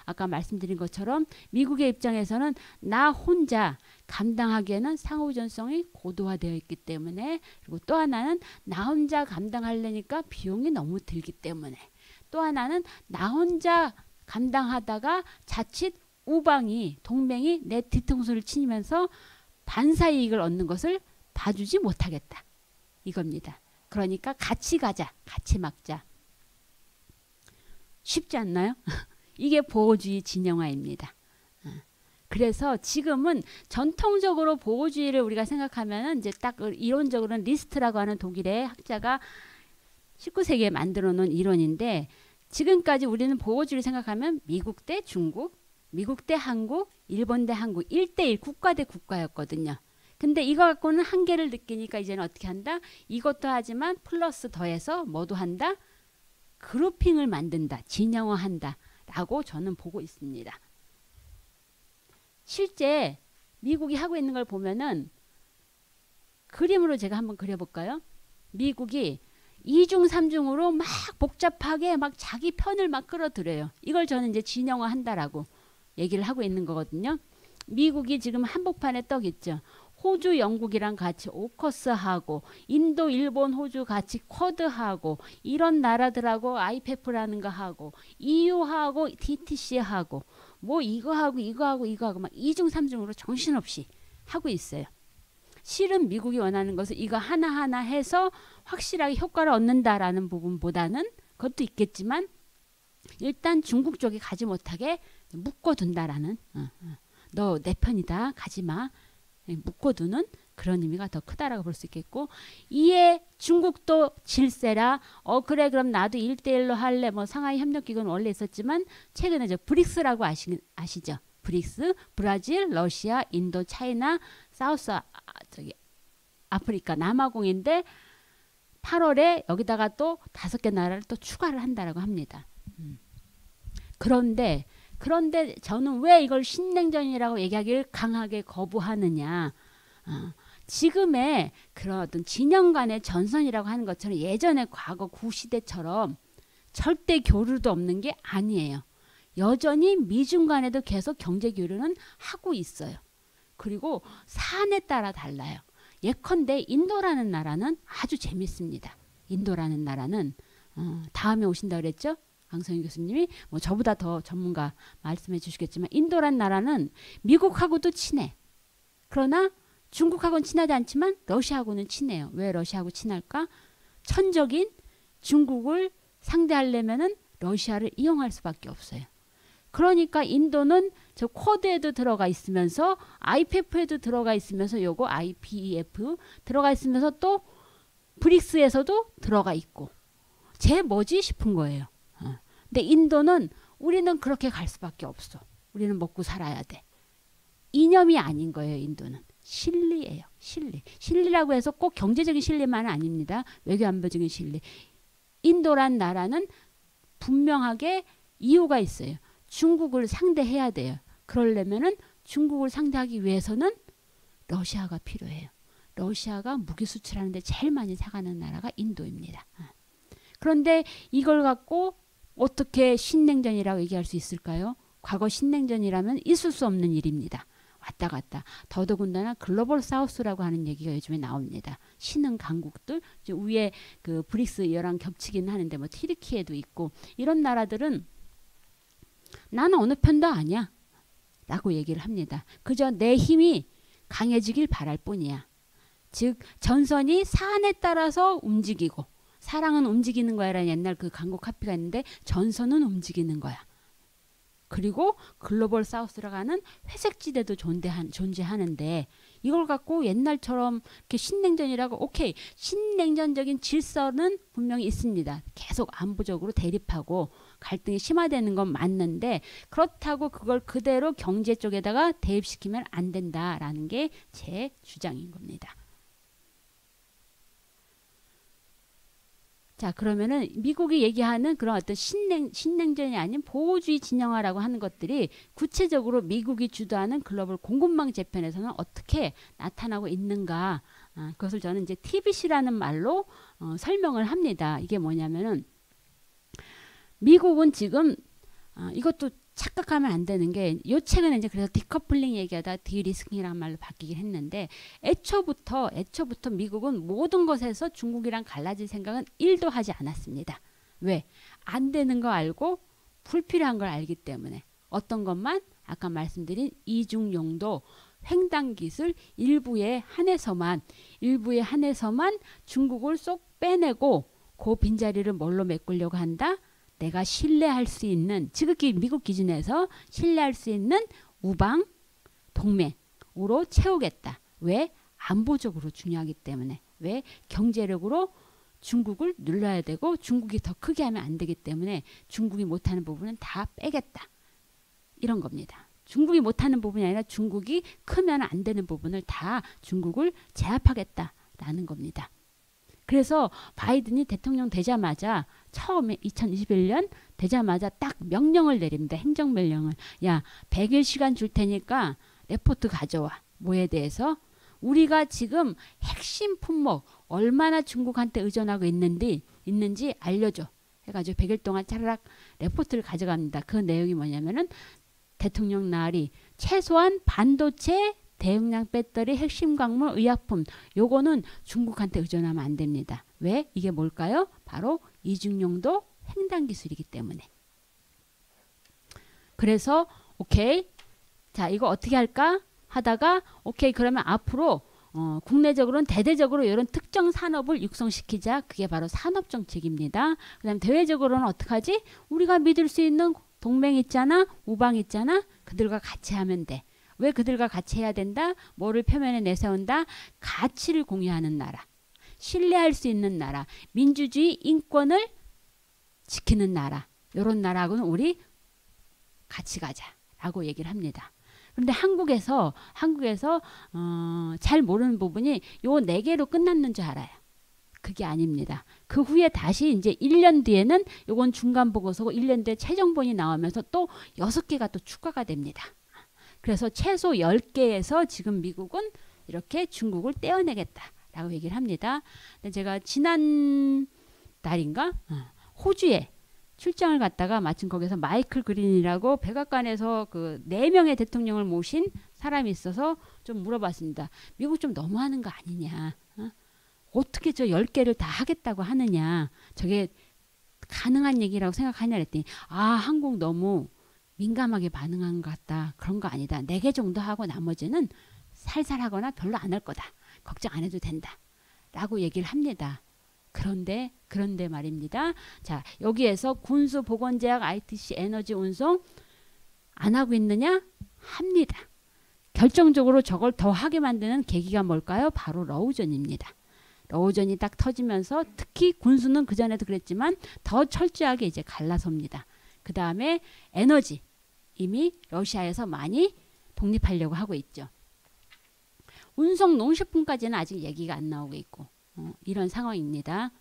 아까 말씀드린 것처럼 미국의 입장에서는 나 혼자 감당하기에는 상호전성이 고도화되어 있기 때문에 그리고 또 하나는 나 혼자 감당하려니까 비용이 너무 들기 때문에 또 하나는 나 혼자 감당하다가 자칫 우방이 동맹이 내 뒤통수를 치면서 반사이익을 얻는 것을 봐주지 못하겠다. 이겁니다. 그러니까 같이 가자. 같이 막자. 쉽지 않나요? 이게 보호주의 진영화입니다. 그래서 지금은 전통적으로 보호주의를 우리가 생각하면 이제 딱 이론적으로는 리스트라고 하는 독일의 학자가 19세기에 만들어 놓은 이론인데 지금까지 우리는 보호주의를 생각하면 미국 대 중국, 미국 대 한국, 일본 대 한국 1대1 국가 대 국가였거든요. 근데 이거 갖고는 한계를 느끼니까 이제는 어떻게 한다? 이것도 하지만 플러스 더해서 뭐도 한다? 그룹핑을 만든다. 진영화한다. 라고 저는 보고 있습니다. 실제 미국이 하고 있는 걸 보면은 그림으로 제가 한번 그려볼까요? 미국이 2중 3중으로 막 복잡하게 막 자기 편을 막 끌어들여요. 이걸 저는 이제 진영화한다라고 얘기를 하고 있는 거거든요. 미국이 지금 한복판에 떡 있죠. 호주, 영국이랑 같이 오커스하고 인도, 일본, 호주 같이 쿼드하고 이런 나라들하고 IPEF라는 거 하고 EU하고 DTC하고 뭐 이거 하고 막 2중 3중으로 정신없이 하고 있어요. 실은 미국이 원하는 것은 이거 하나하나 해서 확실하게 효과를 얻는다라는 부분보다는 그것도 있겠지만 일단 중국 쪽이 가지 못하게 묶어둔다라는 너 내 편이다 가지마 묶어두는 그런 의미가 더 크다라고 볼 수 있겠고 이에 중국도 질세라 그래 그럼 나도 1대1로 할래 뭐 상하이 협력기구는 원래 있었지만 최근에 저 브릭스라고 아시죠? 브릭스 브라질, 러시아, 인도, 차이나, 사우스 아프리카 남아공인데 8월에 여기다가 또 5개 나라를 또 추가를 한다라고 합니다. 그런데 저는 왜 이걸 신냉전이라고 얘기하기를 강하게 거부하느냐. 지금의 그런 어떤 진영 간의 전선이라고 하는 것처럼 예전에 과거 구시대처럼 절대 교류도 없는 게 아니에요. 여전히 미중 간에도 계속 경제 교류는 하고 있어요. 그리고 사안에 따라 달라요. 예컨대 인도라는 나라는 아주 재밌습니다. 인도라는 나라는 다음에 오신다 그랬죠? 강성윤 교수님이 뭐 저보다 더 전문가 말씀해 주시겠지만 인도란 나라는 미국하고도 친해. 그러나 중국하고는 친하지 않지만 러시아하고는 친해요. 왜 러시아하고 친할까? 천적인 중국을 상대하려면은 러시아를 이용할 수밖에 없어요. 그러니까 인도는 저 쿼드에도 들어가 있으면서 IPEF에도 들어가 있으면서 요거 IPEF 들어가 있으면서 또 브릭스에서도 들어가 있고 쟤 뭐지 싶은 거예요. 근데 인도는 우리는 그렇게 갈 수밖에 없어. 우리는 먹고 살아야 돼. 이념이 아닌 거예요. 인도는. 실리예요. 실리. 실리라고 해서 꼭 경제적인 실리만은 아닙니다. 외교안보적인 실리. 인도란 나라는 분명하게 이유가 있어요. 중국을 상대해야 돼요. 그러려면은 중국을 상대하기 위해서는 러시아가 필요해요. 러시아가 무기 수출하는데 제일 많이 사가는 나라가 인도입니다. 그런데 이걸 갖고 어떻게 신냉전이라고 얘기할 수 있을까요? 과거 신냉전이라면 있을 수 없는 일입니다. 왔다 갔다. 더더군다나 글로벌 사우스라고 하는 얘기가 요즘에 나옵니다. 신흥 강국들 위에 그 브릭스 열랑 겹치긴 하는데 뭐 튀르키예도 있고 이런 나라들은 나는 어느 편도 아니야 라고 얘기를 합니다. 그저 내 힘이 강해지길 바랄 뿐이야. 즉 전선이 사안에 따라서 움직이고 사랑은 움직이는 거야라는 옛날 그 광고 카피가 있는데 전선은 움직이는 거야. 그리고 글로벌 사우스라고 하는 회색지대도 존재하는데 이걸 갖고 옛날처럼 이렇게 신냉전이라고 오케이 신냉전적인 질서는 분명히 있습니다. 계속 안보적으로 대립하고 갈등이 심화되는 건 맞는데 그렇다고 그걸 그대로 경제 쪽에다가 대입시키면 안 된다라는 게 제 주장인 겁니다. 자 그러면은 미국이 얘기하는 그런 어떤 신냉전이 아닌 보호주의 진영화라고 하는 것들이 구체적으로 미국이 주도하는 글로벌 공급망 재편에서는 어떻게 나타나고 있는가 그것을 저는 이제 TBC라는 말로 설명을 합니다. 이게 뭐냐면은 미국은 지금 이것도 착각하면 안 되는 게 이 책은 이제 그래서 디커플링 얘기하다 디리스킹이라는 말로 바뀌긴 했는데 애초부터 미국은 모든 것에서 중국이랑 갈라질 생각은 1도 하지 않았습니다. 왜? 안 되는 거 알고 불필요한 걸 알기 때문에 어떤 것만 아까 말씀드린 이중용도 횡단기술 일부에 한해서만 중국을 쏙 빼내고 그 빈자리를 뭘로 메꾸려고 한다? 내가 신뢰할 수 있는 지극히 미국 기준에서 신뢰할 수 있는 우방 동맹으로 채우겠다. 왜? 안보적으로 중요하기 때문에. 왜? 경제력으로 중국을 눌러야 되고 중국이 더 크게 하면 안 되기 때문에 중국이 못하는 부분은 다 빼겠다. 이런 겁니다. 중국이 못하는 부분이 아니라 중국이 크면 안 되는 부분을 다 중국을 제압하겠다라는 겁니다. 그래서 바이든이 대통령 되자마자 처음에 2021년 되자마자 딱 명령을 내립니다. 행정명령을. 야 100일 시간 줄 테니까 레포트 가져와. 뭐에 대해서? 우리가 지금 핵심 품목 얼마나 중국한테 의존하고 있는지 알려줘. 해가지고 100일 동안 차라락 레포트를 가져갑니다. 그 내용이 뭐냐면은 대통령 날이 최소한 반도체 대용량 배터리, 핵심 광물, 의약품 요거는 중국한테 의존하면 안 됩니다. 왜? 이게 뭘까요? 바로 이중용도 횡단 기술이기 때문에. 그래서 오케이 자 이거 어떻게 할까 하다가 오케이 그러면 앞으로 국내적으로는 대대적으로 이런 특정 산업을 육성시키자. 그게 바로 산업정책입니다. 그 다음 대외적으로는 어떡하지? 우리가 믿을 수 있는 동맹 있잖아. 우방 있잖아. 그들과 같이 하면 돼. 왜 그들과 같이 해야 된다? 뭐를 표면에 내세운다? 가치를 공유하는 나라. 신뢰할 수 있는 나라. 민주주의 인권을 지키는 나라. 이런 나라하고는 우리 같이 가자라고 얘기를 합니다. 그런데 한국에서 잘 모르는 부분이 요 4개로 끝났는 줄 알아요. 그게 아닙니다. 그 후에 다시 이제 1년 뒤에는 요건 중간 보고서고 1년 뒤에 최종본이 나오면서 또 6개가 또 추가가 됩니다. 그래서 최소 10개에서 지금 미국은 이렇게 중국을 떼어내겠다라고 얘기를 합니다. 근데 제가 지난 달인가 호주에 출장을 갔다가 마침 거기서 마이클 그린이라고 백악관에서 그 4명의 대통령을 모신 사람이 있어서 좀 물어봤습니다. 미국 좀 너무하는 거 아니냐. 어떻게 저 10개를 다 하겠다고 하느냐. 저게 가능한 얘기라고 생각하냐 그랬더니 한국 너무 민감하게 반응한 것 같다. 그런 거 아니다. 4개 정도 하고 나머지는 살살 하거나 별로 안 할 거다. 걱정 안 해도 된다. 라고 얘기를 합니다. 그런데 말입니다. 자, 여기에서 군수, 보건제약, ITC, 에너지, 운송 안 하고 있느냐? 합니다. 결정적으로 저걸 더 하게 만드는 계기가 뭘까요? 바로 러우전입니다. 러우전이 딱 터지면서 특히 군수는 그전에도 그랬지만 더 철저하게 이제 갈라섭니다. 그 다음에 에너지. 이미 러시아에서 많이 독립하려고 하고 있죠. 운송 농식품까지는 아직 얘기가 안 나오고 있고 이런 상황입니다.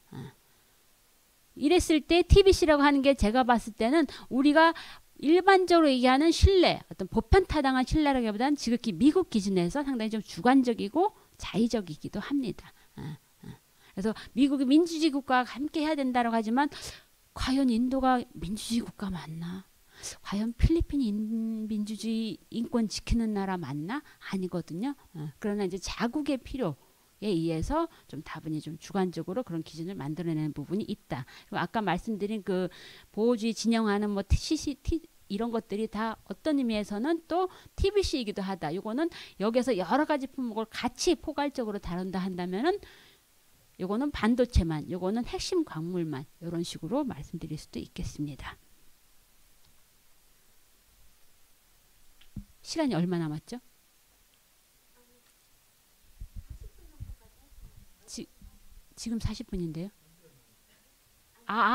이랬을 때 TBC라고 하는 게 제가 봤을 때는 우리가 일반적으로 얘기하는 신뢰, 어떤 보편타당한 신뢰라기보다는 지극히 미국 기준에서 상당히 좀 주관적이고 자의적이기도 합니다. 그래서 미국이 민주주의 국가와 함께 해야 된다고 하지만 과연 인도가 민주주의 국가 맞나? 과연 필리핀이 민주주의 인권 지키는 나라 맞나? 아니거든요. 그러나 이제 자국의 필요에 의해서 좀 다분히 좀 주관적으로 그런 기준을 만들어내는 부분이 있다. 그리고 아까 말씀드린 그 보호주의 진영하는 뭐 CCT 이런 것들이 다 어떤 의미에서는 또 TBC이기도 하다. 이거는 여기서 여러 가지 품목을 같이 포괄적으로 다룬다 한다면은 요거는 반도체만, 요거는 핵심 광물만 이런 식으로 말씀드릴 수도 있겠습니다. 시간이 얼마 남았죠? 지금 40분인데요.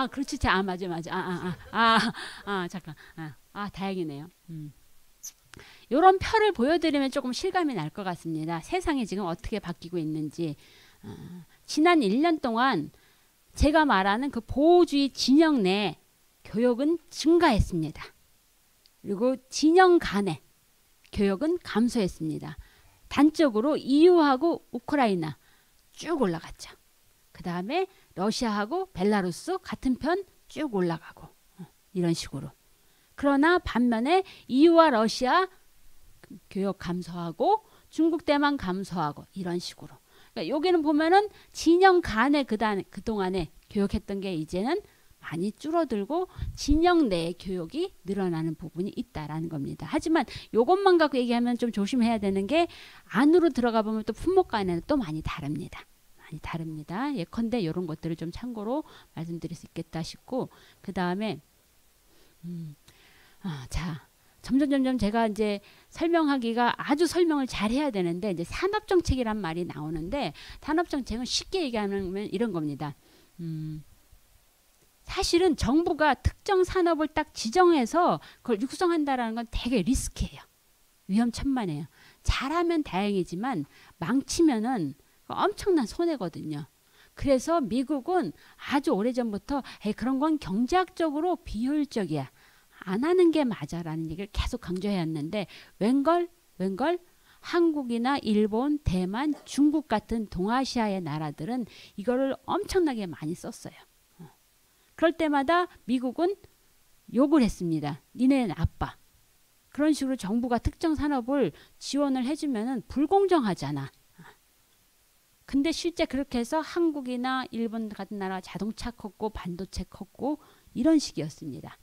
그렇지. 맞아. 잠깐. 다행이네요. 요런 표를 보여드리면 조금 실감이 날 것 같습니다. 세상이 지금 어떻게 바뀌고 있는지. 지난 1년 동안 제가 말하는 그 보호주의 진영 내 교역은 증가했습니다. 그리고 진영 간의 교역은 감소했습니다. 단적으로 EU하고 우크라이나 쭉 올라갔죠. 그 다음에 러시아하고 벨라루스 같은 편 쭉 올라가고 이런 식으로. 그러나 반면에 EU와 러시아 교역 감소하고 중국 대만 감소하고 이런 식으로. 그러니까 여기는 보면은 진영 간의 그동안에 교역했던 게 이제는 많이 줄어들고 진영 내의 교역이 늘어나는 부분이 있다라는 겁니다. 하지만 이것만 갖고 얘기하면 좀 조심해야 되는 게 안으로 들어가 보면 또 품목 간에는 또 많이 다릅니다. 예컨대 이런 것들을 좀 참고로 말씀드릴 수 있겠다 싶고 그 다음에 자 점점 제가 이제 설명하기가 아주 설명을 잘 해야 되는데 이제 산업정책이란 말이 나오는데 산업정책은 쉽게 얘기하면 이런 겁니다. 사실은 정부가 특정 산업을 딱 지정해서 그걸 육성한다라는 건 되게 리스크예요. 위험천만해요. 잘하면 다행이지만 망치면은 엄청난 손해거든요. 그래서 미국은 아주 오래전부터 그런 건 경제학적으로 비효율적이야. 안 하는 게 맞아라는 얘기를 계속 강조해왔는데 웬걸 한국이나 일본, 대만, 중국 같은 동아시아의 나라들은 이거를 엄청나게 많이 썼어요. 그럴 때마다 미국은 욕을 했습니다. 니네 나빠. 그런 식으로 정부가 특정 산업을 지원을 해주면 불공정하잖아. 근데 실제 그렇게 해서 한국이나 일본 같은 나라 자동차 컸고 반도체 컸고 이런 식이었습니다.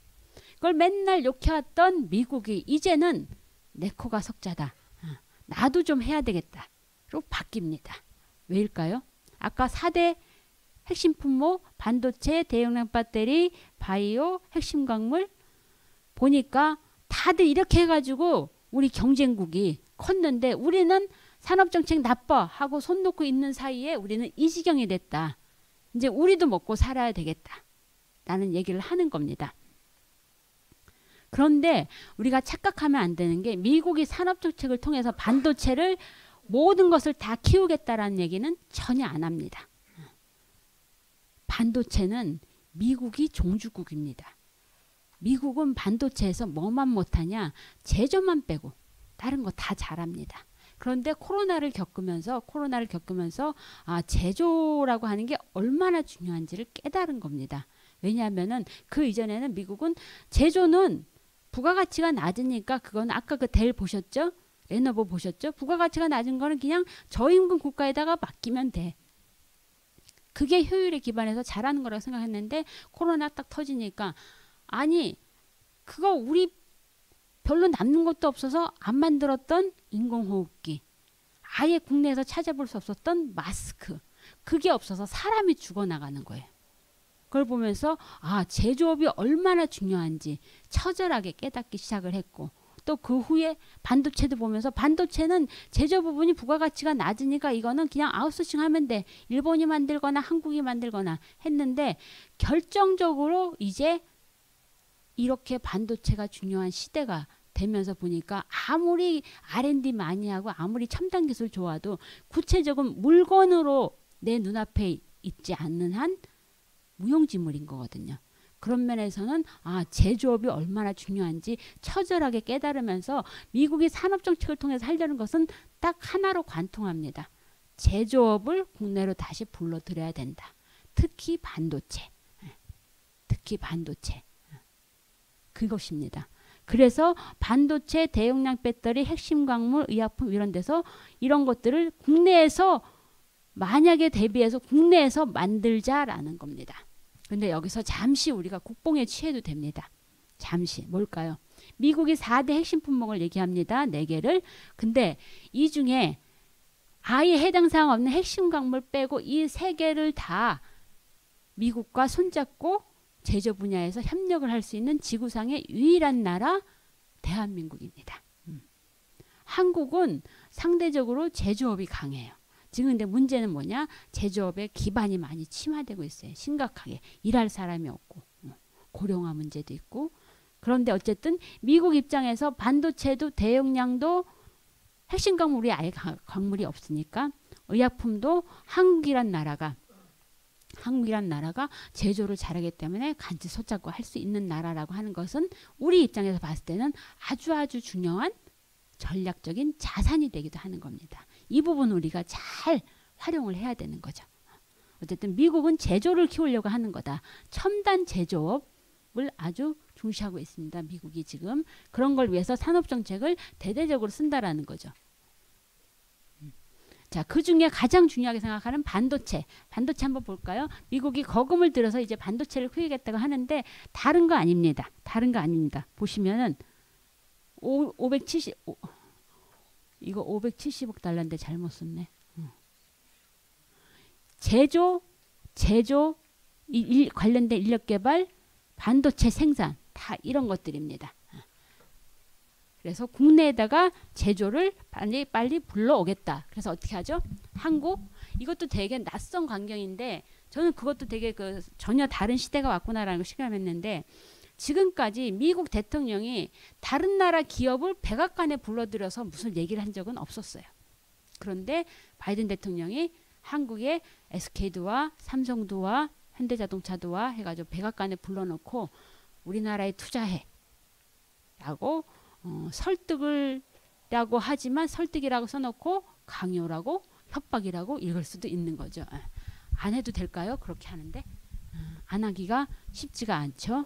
그걸 맨날 욕해왔던 미국이 이제는 내 코가 석자다. 나도 좀 해야 되겠다. 로 바뀝니다. 왜일까요? 아까 4대 핵심 품목 반도체, 대용량 배터리, 바이오, 핵심 광물 보니까 다들 이렇게 해가지고 우리 경쟁국이 컸는데 우리는 산업정책 나빠 하고 손 놓고 있는 사이에 우리는 이 지경이 됐다. 이제 우리도 먹고 살아야 되겠다. 라는 얘기를 하는 겁니다. 그런데 우리가 착각하면 안 되는 게 미국이 산업정책을 통해서 반도체를 모든 것을 다 키우겠다라는 얘기는 전혀 안 합니다. 반도체는 미국이 종주국입니다. 미국은 반도체에서 뭐만 못하냐? 제조만 빼고 다른 거 다 잘합니다. 그런데 코로나를 겪으면서 제조라고 하는 게 얼마나 중요한지를 깨달은 겁니다. 왜냐하면은 그 이전에는 미국은 제조는 부가가치가 낮으니까 그건 아까 그 델 보셨죠? 레노버 보셨죠? 부가가치가 낮은 거는 그냥 저임금 국가에다가 맡기면 돼. 그게 효율에 기반해서 잘하는 거라고 생각했는데 코로나 딱 터지니까 아니 그거 우리 별로 남는 것도 없어서 안 만들었던 인공호흡기 아예 국내에서 찾아볼 수 없었던 마스크 그게 없어서 사람이 죽어나가는 거예요. 그걸 보면서 제조업이 얼마나 중요한지 처절하게 깨닫기 시작을 했고 또 그 후에 반도체도 보면서 반도체는 제조 부분이 부가가치가 낮으니까 이거는 그냥 아웃소싱 하면 돼. 일본이 만들거나 한국이 만들거나 했는데 결정적으로 이제 이렇게 반도체가 중요한 시대가 되면서 보니까 아무리 R&D 많이 하고 아무리 첨단 기술 좋아도 구체적인 물건으로 내 눈앞에 있지 않는 한 무용지물인 거거든요. 그런 면에서는 제조업이 얼마나 중요한지 처절하게 깨달으면서 미국이 산업정책을 통해서 하려는 것은 딱 하나로 관통합니다. 제조업을 국내로 다시 불러들여야 된다. 특히 반도체. 그것입니다. 그래서 반도체, 대용량 배터리, 핵심 광물, 의약품 이런 데서 이런 것들을 국내에서 만약에 대비해서 국내에서 만들자라는 겁니다. 근데 여기서 잠시 우리가 국뽕에 취해도 됩니다. 잠시 뭘까요? 미국이 4대 핵심 품목을 얘기합니다. 4개를. 근데 이 중에 아예 해당 사항 없는 핵심 광물 빼고 이 3개를 다 미국과 손잡고 제조 분야에서 협력을 할 수 있는 지구상의 유일한 나라 대한민국입니다. 한국은 상대적으로 제조업이 강해요. 지금 근데 문제는 뭐냐? 제조업의 기반이 많이 침하되고 있어요. 심각하게. 일할 사람이 없고 고령화 문제도 있고. 그런데 어쨌든 미국 입장에서 반도체도 대용량도 핵심 광물이 아예 광물이 없으니까 의약품도 한국이란 나라가 제조를 잘하기 때문에 간지 손잡고 할 수 있는 나라라고 하는 것은 우리 입장에서 봤을 때는 아주 중요한 전략적인 자산이 되기도 하는 겁니다. 이 부분 우리가 잘 활용을 해야 되는 거죠. 어쨌든 미국은 제조를 키우려고 하는 거다. 첨단 제조업을 아주 중시하고 있습니다. 미국이 지금 그런 걸 위해서 산업정책을 대대적으로 쓴다라는 거죠. 자, 그 중에 가장 중요하게 생각하는 반도체 한번 볼까요? 미국이 거금을 들여서 이제 반도체를 키우겠다고 하는데 다른 거 아닙니다. 보시면은 570억 달러인데 잘못 썼네. 제조 관련된 인력 개발, 반도체 생산 다 이런 것들입니다. 그래서 국내에다가 제조를 빨리 불러오겠다. 그래서 어떻게 하죠? 한국 이것도 되게 낯선 광경인데 저는 그것도 되게 전혀 다른 시대가 왔구나라는 걸 실감했는데 지금까지 미국 대통령이 다른 나라 기업을 백악관에 불러들여서 무슨 얘기를 한 적은 없었어요. 그런데 바이든 대통령이 한국의 SK도와 삼성도와 현대자동차도와 해가지고 백악관에 불러놓고 우리나라에 투자해 라고 설득이라고 하지만 설득이라고 써놓고 강요라고 협박이라고 읽을 수도 있는 거죠. 안 해도 될까요? 그렇게 하는데 안 하기가 쉽지가 않죠.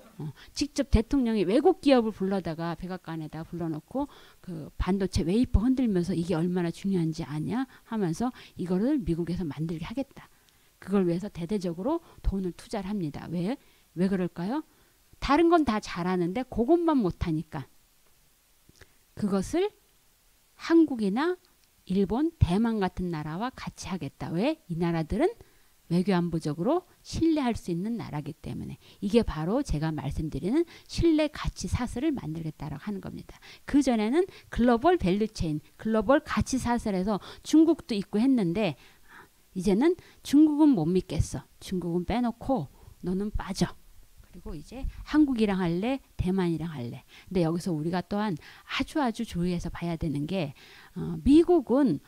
직접 대통령이 외국 기업을 불러다가 백악관에다 불러놓고 그 반도체 웨이퍼 흔들면서 이게 얼마나 중요한지 아냐 하면서 이거를 미국에서 만들게 하겠다. 그걸 위해서 대대적으로 돈을 투자를 합니다. 왜 그럴까요? 다른 건 다 잘하는데 그것만 못하니까 그것을 한국이나 일본, 대만 같은 나라와 같이 하겠다. 왜? 이 나라들은 외교안보적으로 신뢰할 수 있는 나라이기 때문에 이게 바로 제가 말씀드리는 신뢰 가치 사슬을 만들겠다라고 하는 겁니다. 그전에는 글로벌 밸류체인, 글로벌 가치 사슬에서 중국도 있고 했는데 이제는 중국은 못 믿겠어. 중국은 빼놓고 너는 빠져. 그리고 이제 한국이랑 할래, 대만이랑 할래. 근데 여기서 우리가 또한 아주 주의해서 봐야 되는 게 미국은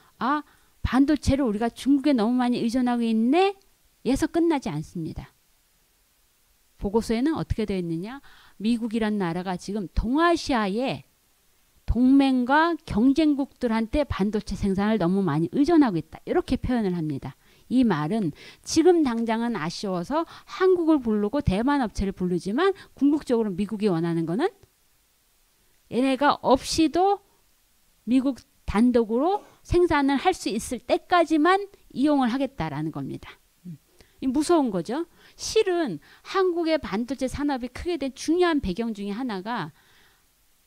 반도체를 우리가 중국에 너무 많이 의존하고 있네? 에서 끝나지 않습니다. 보고서에는 어떻게 되어 있느냐? 미국이란 나라가 지금 동아시아의 동맹과 경쟁국들한테 반도체 생산을 너무 많이 의존하고 있다. 이렇게 표현을 합니다. 이 말은 지금 당장은 아쉬워서 한국을 부르고 대만 업체를 부르지만 궁극적으로 미국이 원하는 거는 얘네가 없이도 미국 단독으로 생산을 할 수 있을 때까지만 이용을 하겠다라는 겁니다. 무서운 거죠. 실은 한국의 반도체 산업이 크게 된 중요한 배경 중에 하나가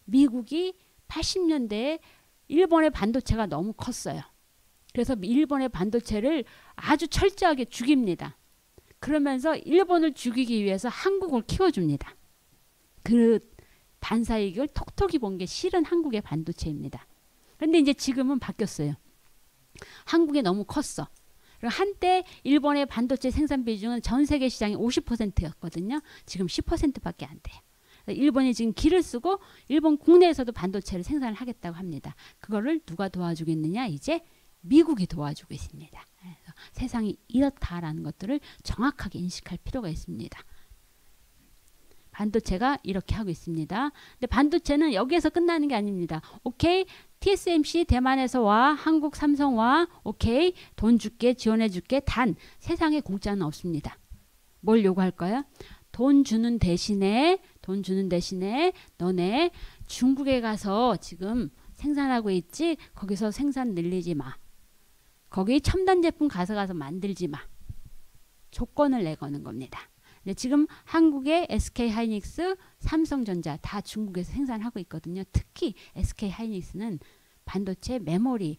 미국이 80년대에 일본의 반도체가 너무 컸어요. 그래서 일본의 반도체를 아주 철저하게 죽입니다. 그러면서 일본을 죽이기 위해서 한국을 키워줍니다. 반사이익을 톡톡히 본 게 실은 한국의 반도체입니다. 그런데 이제 지금은 바뀌었어요. 한국이 너무 컸어. 한때 일본의 반도체 생산 비중은 전 세계 시장의 50%였거든요. 지금 10%밖에 안 돼요. 일본이 지금 기를 쓰고 일본 국내에서도 반도체를 생산을 하겠다고 합니다. 그거를 누가 도와주고 있느냐? 이제 미국이 도와주고 있습니다. 그래서 세상이 이렇다라는 것들을 정확하게 인식할 필요가 있습니다. 반도체가 이렇게 하고 있습니다. 근데 반도체는 여기에서 끝나는 게 아닙니다. 오케이, TSMC 대만에서 와, 한국 삼성 와, 오케이, 돈 줄게, 지원해 줄게. 단 세상에 공짜는 없습니다. 뭘 요구할까요? 돈 주는 대신에 너네 중국에 가서 지금 생산하고 있지? 거기서 생산 늘리지 마. 거기 첨단 제품 가서 만들지 마. 조건을 내거는 겁니다. 근데 지금 한국의 SK하이닉스, 삼성전자 다 중국에서 생산하고 있거든요. 특히 SK하이닉스는 반도체, 메모리,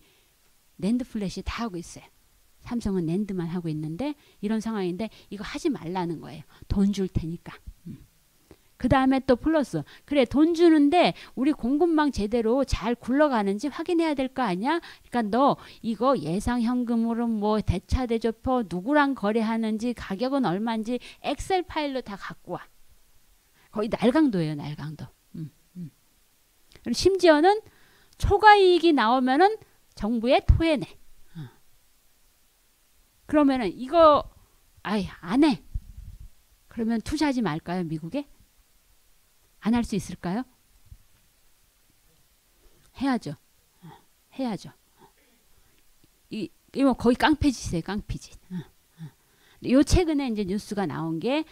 낸드 플래시 다 하고 있어요. 삼성은 낸드만 하고 있는데 이런 상황인데 이거 하지 말라는 거예요. 돈 줄 테니까. 그 다음에 또 플러스, 그래 돈 주는데 우리 공급망 제대로 잘 굴러가는지 확인해야 될 거 아니야? 그러니까 너 이거 예상 현금으로 뭐 대차 대조표 누구랑 거래하는지 가격은 얼마인지 엑셀 파일로 다 갖고 와. 거의 날강도예요, 날강도. 그리고 심지어는 초과이익이 나오면은 정부에 토해내. 그러면은 이거 안 해. 그러면 투자하지 말까요, 미국에? 안 할 수 있을까요? 해야죠. 해야죠. 이거 거의 깡패짓이에요, 깡패짓. 요 최근에 이제 뉴스가 나온 게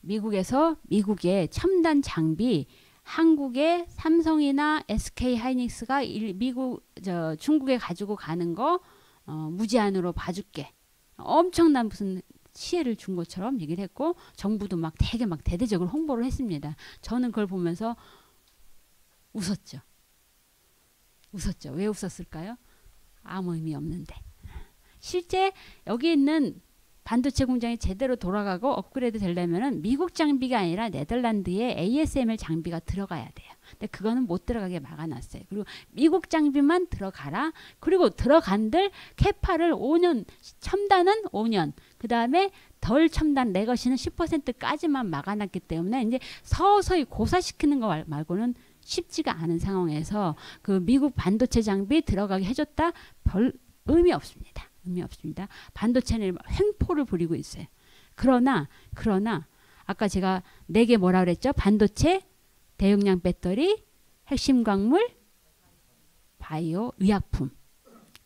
미국의 첨단 장비 한국의 삼성이나 SK 하이닉스가 중국에 가지고 가는 거 무제한으로 봐줄게. 엄청난 무슨 시혜를 준 것처럼 얘기를 했고 정부도 되게 대대적으로 홍보를 했습니다. 저는 그걸 보면서 웃었죠. 왜 웃었을까요? 아무 의미 없는데. 실제 여기 있는 반도체 공장이 제대로 돌아가고 업그레이드 되려면 미국 장비가 아니라 네덜란드의 ASML 장비가 들어가야 돼요. 근데 그거는 못 들어가게 막아놨어요. 그리고 미국 장비만 들어가라. 그리고 들어간들 캐파를 5년, 첨단은 5년, 그 다음에 덜 첨단 레거시는 10%까지만 막아놨기 때문에 이제 서서히 고사시키는 거 말고는 쉽지가 않은 상황에서 그 미국 반도체 장비 들어가게 해줬다? 별 의미 없습니다. 반도체는 횡포를 부리고 있어요. 그러나 아까 제가 4개 뭐라 그랬죠? 반도체, 대용량 배터리, 핵심 광물, 바이오, 의약품.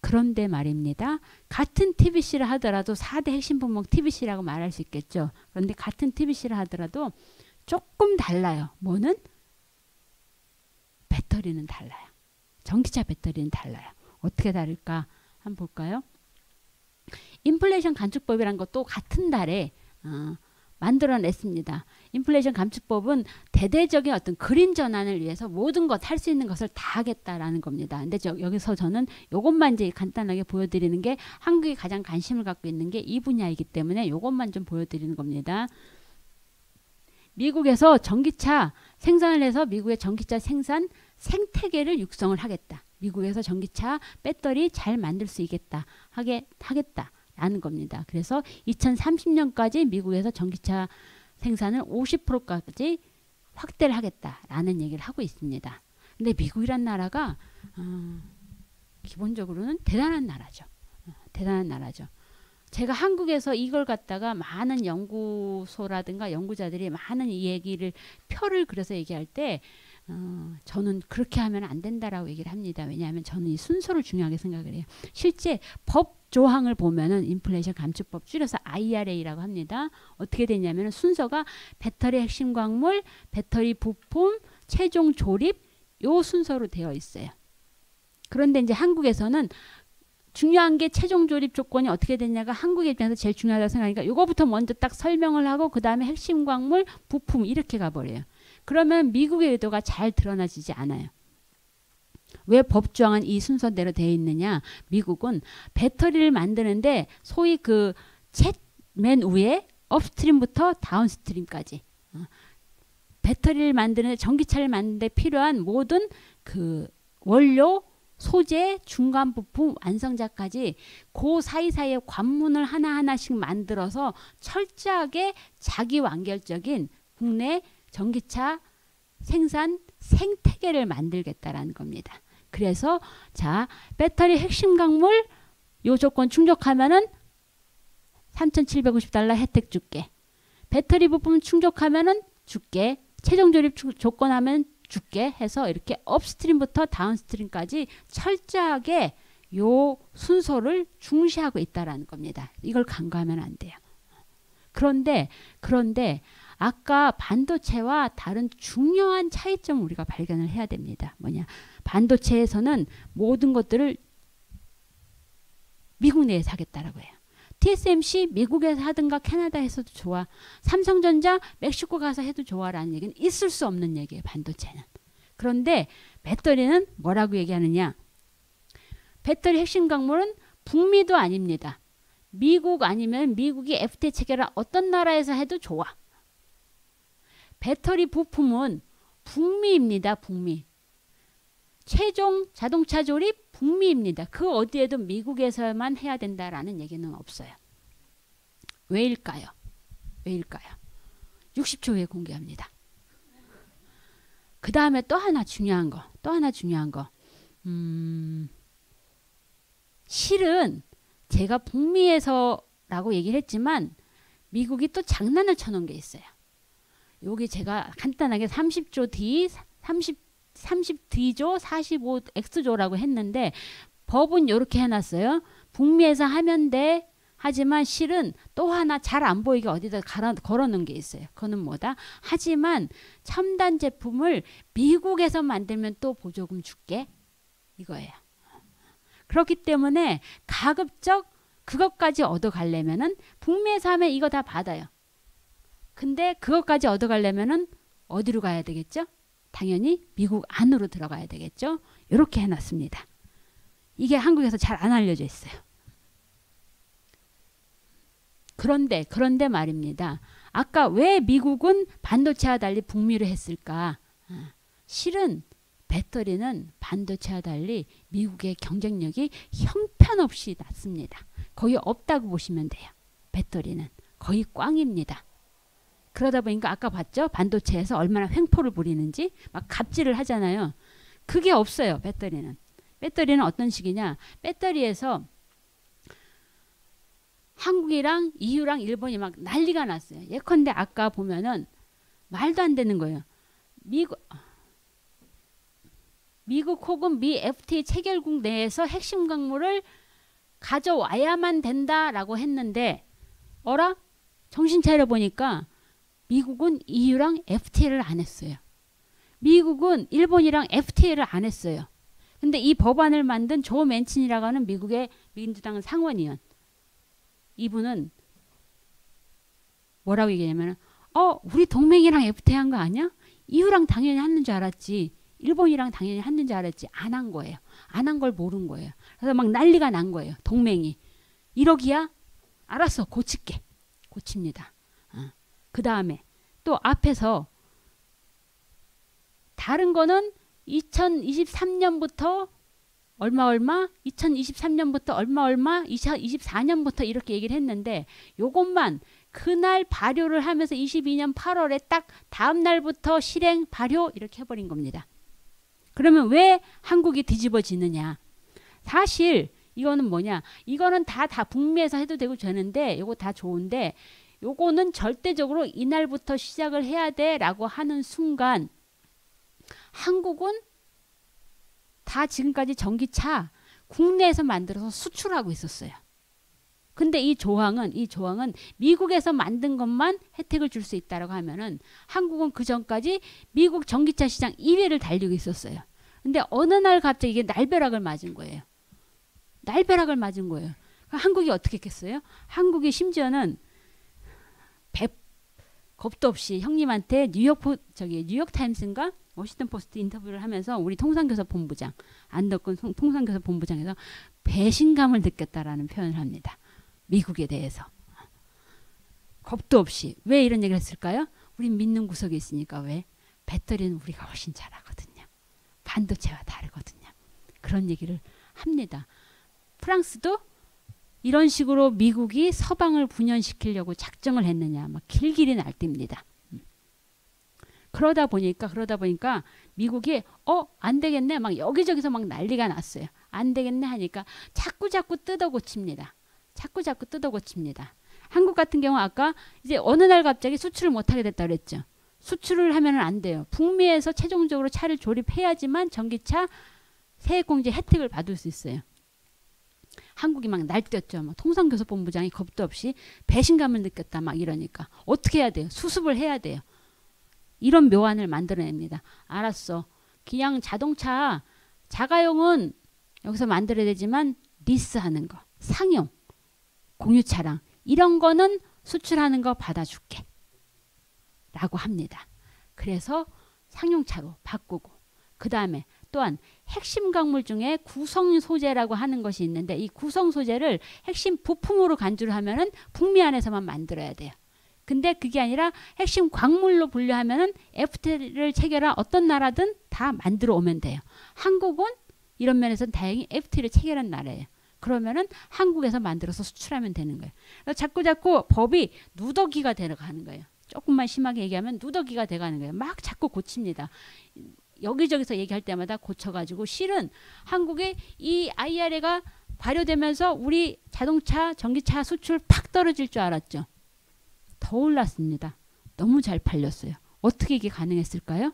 그런데 말입니다. 같은 TBC를 하더라도 4대 핵심 품목 TBC라고 말할 수 있겠죠. 그런데 같은 TBC를 하더라도 조금 달라요. 뭐는? 배터리는 달라요. 전기차 배터리는 달라요. 어떻게 다를까? 한번 볼까요? 인플레이션 감축법이란 것도 같은 달에 만들어냈습니다. 인플레이션 감축법은 대대적인 어떤 그린 전환을 위해서 모든 것 할 수 있는 것을 다 하겠다라는 겁니다. 근데 여기서 저는 이것만 이제 간단하게 보여드리는 게 한국이 가장 관심을 갖고 있는 게 이 분야이기 때문에 이것만 좀 보여드리는 겁니다. 미국에서 전기차 생산을 해서 미국의 전기차 생산 생태계를 육성을 하겠다. 미국에서 전기차 배터리 잘 만들 수 있겠다. 하겠다라는 겁니다. 그래서 2030년까지 미국에서 전기차 생산을 50%까지 확대를 하겠다라는 얘기를 하고 있습니다. 근데 미국이란 나라가 기본적으로는 대단한 나라죠. 제가 한국에서 이걸 갖다가 많은 연구소라든가 연구자들이 많은 이 얘기를 표를 그려서 얘기할 때 저는 그렇게 하면 안 된다라고 얘기를 합니다. 왜냐하면 저는 이 순서를 중요하게 생각을 해요. 실제 법 조항을 보면은 인플레이션 감축법 줄여서 IRA라고 합니다. 어떻게 되냐면 순서가 배터리 핵심 광물, 배터리 부품, 최종 조립 요 순서로 되어 있어요. 그런데 이제 한국에서는 중요한 게 최종 조립 조건이 어떻게 되냐가 한국의 입장에서 제일 중요하다고 생각하니까 이거부터 먼저 딱 설명을 하고 그 다음에 핵심 광물, 부품 이렇게 가버려요. 그러면 미국의 의도가 잘 드러나지지 않아요. 왜 법조항은 이 순서대로 되어 있느냐? 미국은 배터리를 만드는데 소위 그 맨 위에 업스트림부터 다운스트림까지 배터리를 만드는 전기차를 만드는 데 필요한 모든 그 원료, 소재, 중간 부품, 완성자까지 그 사이사이에 관문을 하나하나씩 만들어서 철저하게 자기 완결적인 국내 전기차 생산 생태계를 만들겠다라는 겁니다. 그래서 자, 배터리 핵심 강물 요 조건 충족하면은 3,750달러 혜택 줄게. 배터리 부품 충족하면은 줄게. 최종 조립 조건하면 줄게 해서 이렇게 업스트림부터 다운스트림까지 철저하게 요 순서를 중시하고 있다라는 겁니다. 이걸 간과하면 안 돼요. 그런데 아까 반도체와 다른 중요한 차이점을 우리가 발견을 해야 됩니다. 뭐냐? 반도체에서는 모든 것들을 미국 내에서 하겠다라고 해요. TSMC 미국에서 하든가 캐나다에서도 좋아. 삼성전자 멕시코 가서 해도 좋아라는 얘기는 있을 수 없는 얘기예요. 반도체는. 그런데 배터리는 뭐라고 얘기하느냐. 배터리 핵심 강물은 북미도 아닙니다. 미국 아니면 미국이 FTA 체결한 어떤 나라에서 해도 좋아. 배터리 부품은 북미입니다. 북미. 최종 자동차 조립 북미입니다. 그 어디에도 미국에서만 해야 된다라는 얘기는 없어요. 왜일까요? 60초 후에 공개합니다. 그 다음에 또 하나 중요한 거. 실은 제가 북미에서라고 얘기를 했지만 미국이 또 장난을 쳐놓은 게 있어요. 여기 제가 간단하게 30조 D, 30D조, 45X조라고 했는데 법은 이렇게 해놨어요. 북미에서 하면 돼. 하지만 실은 또 하나 잘 안 보이게 어디다 걸어놓은 게 있어요. 그거는 뭐다? 하지만 첨단 제품을 미국에서 만들면 또 보조금 줄게. 이거예요. 그렇기 때문에 가급적 그것까지 얻어가려면은 북미에서 하면 이거 다 받아요. 근데 그것까지 얻어가려면은 어디로 가야 되겠죠? 당연히 미국 안으로 들어가야 되겠죠? 이렇게 해놨습니다. 이게 한국에서 잘 안 알려져 있어요. 그런데 말입니다. 아까 왜 미국은 반도체와 달리 북미로 했을까? 실은 배터리는 반도체와 달리 미국의 경쟁력이 형편없이 낮습니다. 거의 없다고 보시면 돼요. 배터리는 거의 꽝입니다. 그러다 보니까 아까 봤죠? 반도체에서 얼마나 횡포를 부리는지 막 갑질을 하잖아요. 그게 없어요. 배터리는. 배터리는 어떤 식이냐? 배터리에서 한국이랑 EU랑 일본이 막 난리가 났어요. 예컨대 아까 보면은 말도 안 되는 거예요. 미국 혹은 미 FTA 체결국 내에서 핵심 강물을 가져와야만 된다라고 했는데 어라? 정신 차려 보니까 미국은 EU랑 FTA를 안 했어요. 미국은 일본이랑 FTA를 안 했어요. 근데 이 법안을 만든 조 맨친이라고 하는 미국의 민주당 상원의원, 이분은 뭐라고 얘기하냐면 우리 동맹이랑 FTA 한 거 아니야? EU랑 당연히 하는 줄 알았지. 일본이랑 당연히 하는 줄 알았지. 안 한 거예요. 안 한 걸 모른 거예요. 그래서 막 난리가 난 거예요. 동맹이. 1억이야? 알았어. 고칠게. 고칩니다. 그 다음에 또 앞에서 다른 거는 2023년부터 얼마 2023년부터 얼마 2024년부터 이렇게 얘기를 했는데 요것만 그날 발효를 하면서 22년 8월에 딱 다음 날부터 실행 발효 이렇게 해버린 겁니다. 그러면 왜 한국이 뒤집어지느냐? 사실 이거는 뭐냐? 이거는 다 북미에서 해도 되고 되는데 요거 다 좋은데 요거는 절대적으로 이날부터 시작을 해야 돼 라고 하는 순간 한국은 다 지금까지 전기차 국내에서 만들어서 수출하고 있었어요. 근데 이 조항은 미국에서 만든 것만 혜택을 줄 수 있다라고 하면은 한국은 그 전까지 미국 전기차 시장 2위를 달리고 있었어요. 근데 어느 날 갑자기 이게 날벼락을 맞은 거예요. 한국이 어떻게 했겠어요? 한국이 심지어는 겁도 없이 형님한테 뉴욕타임스인가 워싱턴 포스트 인터뷰를 하면서 우리 통상교섭 본부장 안덕근 통상교섭 본부장에서 배신감을 느꼈다라는 표현을 합니다. 미국에 대해서. 겁도 없이. 왜 이런 얘기를 했을까요? 우린 믿는 구석이 있으니까. 왜? 배터리는 우리가 훨씬 잘하거든요. 반도체와 다르거든요. 그런 얘기를 합니다. 프랑스도 이런 식으로 미국이 서방을 분열시키려고 작정을 했느냐. 막 길길이 날뛰입니다. 그러다 보니까 미국이 안 되겠네. 막 여기저기서 막 난리가 났어요. 안 되겠네 하니까 자꾸 뜯어고칩니다. 한국 같은 경우 아까 이제 어느 날 갑자기 수출을 못하게 됐다 그랬죠. 수출을 하면은 안 돼요. 북미에서 최종적으로 차를 조립해야지만 전기차 세액공제 혜택을 받을 수 있어요. 한국이 막 날뛰었죠. 막 통상교섭본부장이 겁도 없이 배신감을 느꼈다 막 이러니까 어떻게 해야 돼요? 수습을 해야 돼요. 이런 묘안을 만들어냅니다. 알았어. 그냥 자동차 자가용은 여기서 만들어야 되지만 리스하는 거, 상용, 공유차량 이런 거는 수출하는 거 받아줄게 라고 합니다. 그래서 상용차로 바꾸고 그 다음에 또한 핵심 광물 중에 구성 소재라고 하는 것이 있는데 이 구성 소재를 핵심 부품으로 간주를 하면은 북미 안에서만 만들어야 돼요. 근데 그게 아니라 핵심 광물로 분류하면은 FTA를 체결한 어떤 나라든 다 만들어 오면 돼요. 한국은 이런 면에서는 다행히 FTA를 체결한 나라예요. 그러면은 한국에서 만들어서 수출하면 되는 거예요. 자꾸 법이 누더기가 되어가는 거예요. 조금만 심하게 얘기하면 누더기가 돼가는 거예요. 막 자꾸 고칩니다. 여기저기서 얘기할 때마다 고쳐가지고 실은 한국의 이 IRA가 발효되면서 우리 자동차, 전기차 수출 팍 떨어질 줄 알았죠. 더 올랐습니다. 너무 잘 팔렸어요. 어떻게 이게 가능했을까요?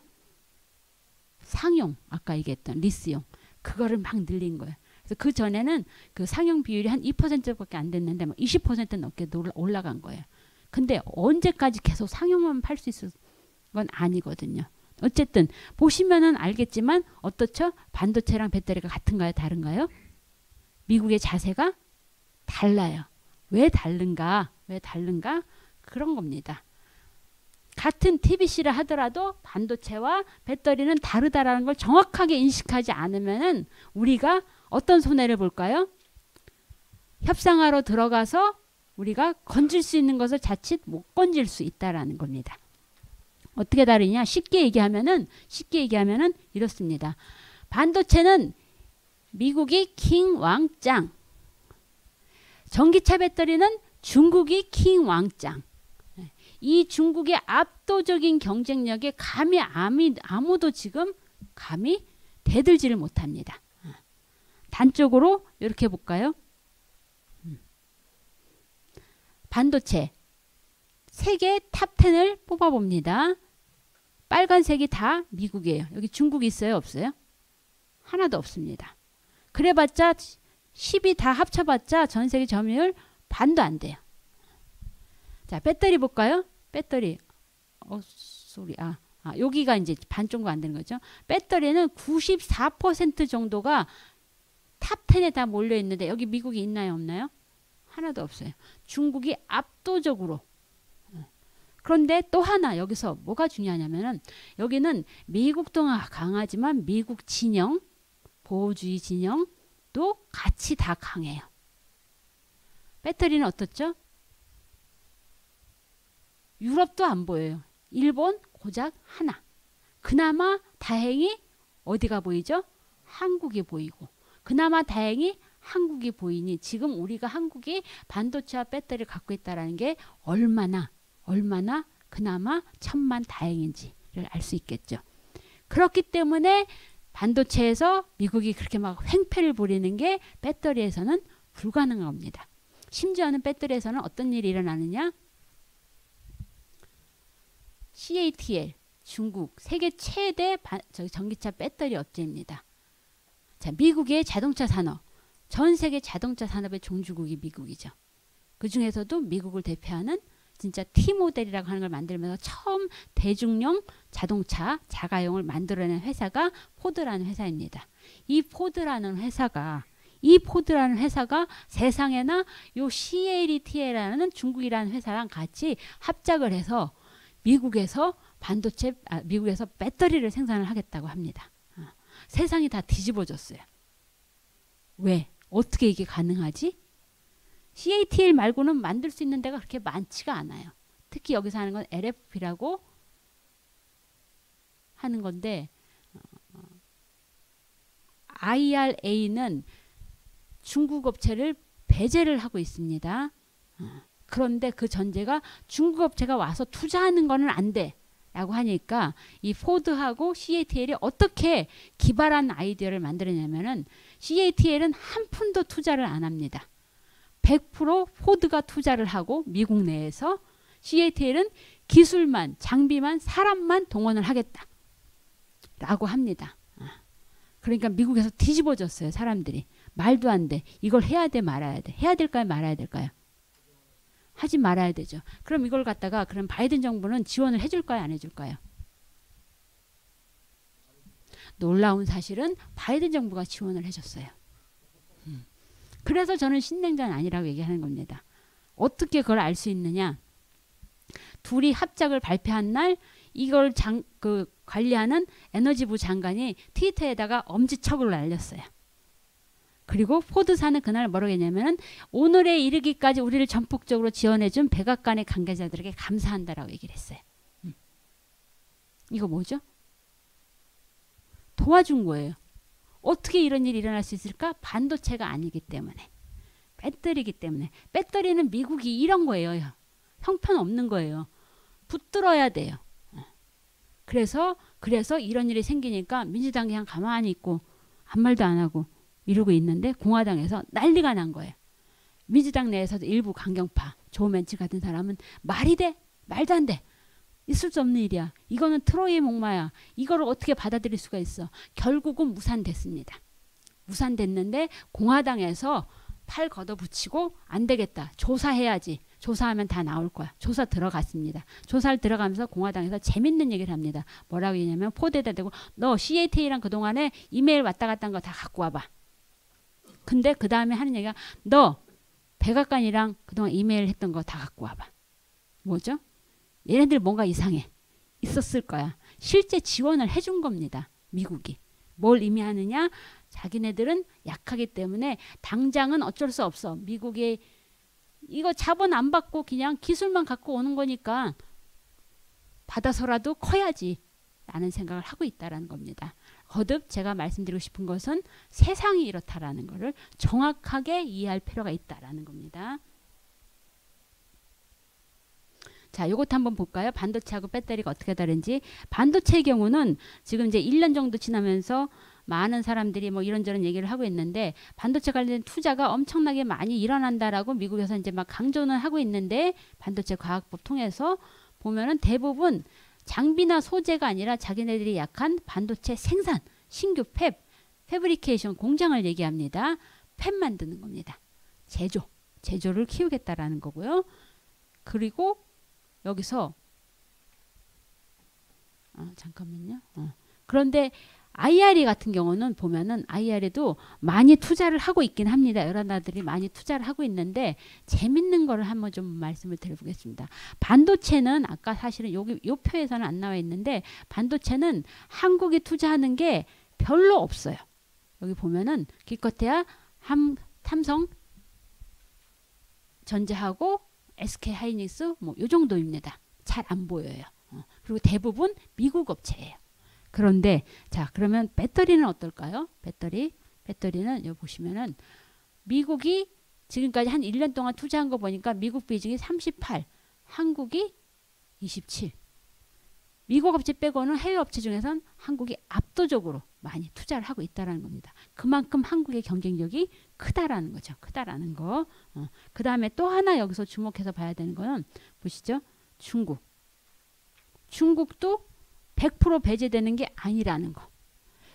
상용, 아까 얘기했던 리스용. 그거를 막 늘린 거예요. 그래서 그 전에는 그 상용 비율이 한 2%밖에 안 됐는데 막 20% 넘게 올라간 거예요. 근데 언제까지 계속 상용만 팔 수 있을 건 아니거든요. 어쨌든 보시면은 알겠지만 어떻죠? 반도체랑 배터리가 같은가요? 다른가요? 미국의 자세가 달라요. 왜 다른가? 그런 겁니다. 같은 TBC라 하더라도 반도체와 배터리는 다르다라는 걸 정확하게 인식하지 않으면은 우리가 어떤 손해를 볼까요? 협상하러 들어가서 우리가 건질 수 있는 것을 자칫 못 건질 수 있다라는 겁니다. 어떻게 다르냐? 쉽게 얘기하면은 이렇습니다. 반도체는 미국이 킹 왕짱. 전기차 배터리는 중국이 킹 왕짱. 이 중국의 압도적인 경쟁력에 감히 아무도 지금 감히 대들지를 못합니다. 단적으로 이렇게 볼까요? 반도체 세계 탑10을 뽑아봅니다. 빨간색이 다 미국이에요. 여기 중국이 있어요? 없어요? 하나도 없습니다. 그래봤자 10이 다 합쳐봤자 전 세계 점유율 반도 안 돼요. 자, 배터리 볼까요? 배터리. 여기가 이제 반 정도 안 되는 거죠. 배터리는 94% 정도가 탑10에 다 몰려 있는데 여기 미국이 있나요? 없나요? 하나도 없어요. 중국이 압도적으로. 그런데 또 하나 여기서 뭐가 중요하냐면은 여기는 미국도 강하지만 미국 진영, 보호주의 진영도 같이 다 강해요. 배터리는 어떻죠? 유럽도 안 보여요. 일본 고작 하나. 그나마 다행히 어디가 보이죠? 한국이 보이고. 그나마 다행히 한국이 보이니 지금 우리가 한국이 반도체와 배터리를 갖고 있다는 게 얼마나 그나마 천만 다행인지를 알 수 있겠죠. 그렇기 때문에 반도체에서 미국이 그렇게 막 횡패를 부리는 게 배터리에서는 불가능한 겁니다. 심지어는 배터리에서는 어떤 일이 일어나느냐? CATL 중국 세계 최대 전기차 배터리 업체입니다. 자, 미국의 자동차 산업, 전 세계 자동차 산업의 종주국이 미국이죠. 그 중에서도 미국을 대표하는 진짜 T모델이라고 하는 걸 만들면서 처음 대중용 자동차 자가용을 만들어낸 회사가 포드라는 회사입니다. 이 포드라는 회사가 세상에나 요 CATL이라는 중국이라는 회사랑 같이 합작을 해서 미국에서 미국에서 배터리를 생산을 하겠다고 합니다. 세상이 다 뒤집어졌어요. 왜? 어떻게 이게 가능하지? CATL 말고는 만들 수 있는 데가 그렇게 많지가 않아요. 특히 여기서 하는 건 LFP라고 하는 건데 IRA는 중국 업체를 배제를 하고 있습니다. 그런데 그 전제가 중국 업체가 와서 투자하는 거는 안 돼. 라고 하니까 이 포드하고 CATL이 어떻게 기발한 아이디어를 만들었냐면은 CATL은 한 푼도 투자를 안 합니다. 100% 포드가 투자를 하고 미국 내에서 CATL은 기술만, 장비만, 사람만 동원을 하겠다. 라고 합니다. 그러니까 미국에서 뒤집어졌어요. 사람들이. 말도 안 돼. 이걸 해야 돼 말아야 돼. 해야 될까요 말아야 될까요? 하지 말아야 되죠. 그럼 이걸 갖다가 그럼 바이든 정부는 지원을 해줄까요 안 해줄까요? 놀라운 사실은 바이든 정부가 지원을 해줬어요. 그래서 저는 신냉전 아니라고 얘기하는 겁니다. 어떻게 그걸 알 수 있느냐? 둘이 합작을 발표한 날 이걸 관리하는 에너지부 장관이 트위터에다가 엄지척을 날렸어요. 그리고 포드사는 그날 뭐라고 했냐면은 오늘에 이르기까지 우리를 전폭적으로 지원해준 백악관의 관계자들에게 감사한다라고 얘기를 했어요. 이거 뭐죠? 도와준 거예요. 어떻게 이런 일이 일어날 수 있을까? 반도체가 아니기 때문에. 배터리이기 때문에. 배터리는 미국이 이런 거예요. 형편없는 거예요. 붙들어야 돼요. 그래서 이런 일이 생기니까 민주당이 그냥 가만히 있고 아무 말도 안 하고 이러고 있는데 공화당에서 난리가 난 거예요. 민주당 내에서도 일부 강경파, 조 맨치 같은 사람은 말이 돼? 말도 안 돼. 있을 수 없는 일이야. 이거는 트로이의 목마야. 이거를 어떻게 받아들일 수가 있어. 결국은 무산됐습니다. 무산됐는데 공화당에서 팔 걷어붙이고 안 되겠다. 조사해야지. 조사하면 다 나올 거야. 조사 들어갔습니다. 조사를 들어가면서 공화당에서 재밌는 얘기를 합니다. 뭐라고 했냐면 포드에다 대고 너 CATL이랑 그동안에 이메일 왔다 갔다 한 거 다 갖고 와봐. 근데 그 다음에 하는 얘기가 너 백악관이랑 그동안 이메일 했던 거 다 갖고 와봐. 뭐죠? 얘네들 뭔가 이상해. 있었을 거야. 실제 지원을 해준 겁니다. 미국이. 뭘 의미하느냐? 자기네들은 약하기 때문에 당장은 어쩔 수 없어. 미국이 이거 자본 안 받고 그냥 기술만 갖고 오는 거니까 받아서라도 커야지 라는 생각을 하고 있다는 겁니다. 거듭 제가 말씀드리고 싶은 것은 세상이 이렇다라는 것을 정확하게 이해할 필요가 있다라는 겁니다. 자, 요것도 한번 볼까요? 반도체하고 배터리가 어떻게 다른지. 반도체의 경우는 지금 이제 1년 정도 지나면서 많은 사람들이 뭐 이런저런 얘기를 하고 있는데 반도체 관련된 투자가 엄청나게 많이 일어난다라고 미국에서 이제 막 강조는 하고 있는데 반도체 과학법 통해서 보면은 대부분 장비나 소재가 아니라 자기네들이 약한 반도체 생산, 신규 팹, 패브리케이션 공장을 얘기합니다. 팹 만드는 겁니다. 제조를 키우겠다라는 거고요. 그리고 여기서 잠깐만요. 그런데 IRA 같은 경우는 보면은 IRA도 많이 투자를 하고 있긴 합니다. 여러 나라들이 많이 투자를 하고 있는데 재밌는 거를 한번 좀 말씀을 드려보겠습니다. 반도체는 아까 사실은 여기 요 표에서는 안 나와 있는데 반도체는 한국이 투자하는 게 별로 없어요. 여기 보면은 기껏해야 삼성 전자하고 SK 하이닉스 뭐 요 정도입니다. 잘 안 보여요. 그리고 대부분 미국 업체예요. 그런데 자 그러면 배터리는 어떨까요? 배터리는 여기 보시면은 미국이 지금까지 한 1년 동안 투자한 거 보니까 미국 비중이 38, 한국이 27. 미국 업체 빼고는 해외 업체 중에선 한국이 압도적으로 많이 투자를 하고 있다는 겁니다. 그만큼 한국의 경쟁력이 크다라는 거죠. 크다라는 거. 그 다음에 또 하나 여기서 주목해서 봐야 되는 거는 보시죠. 중국도 100% 배제되는 게 아니라는 거.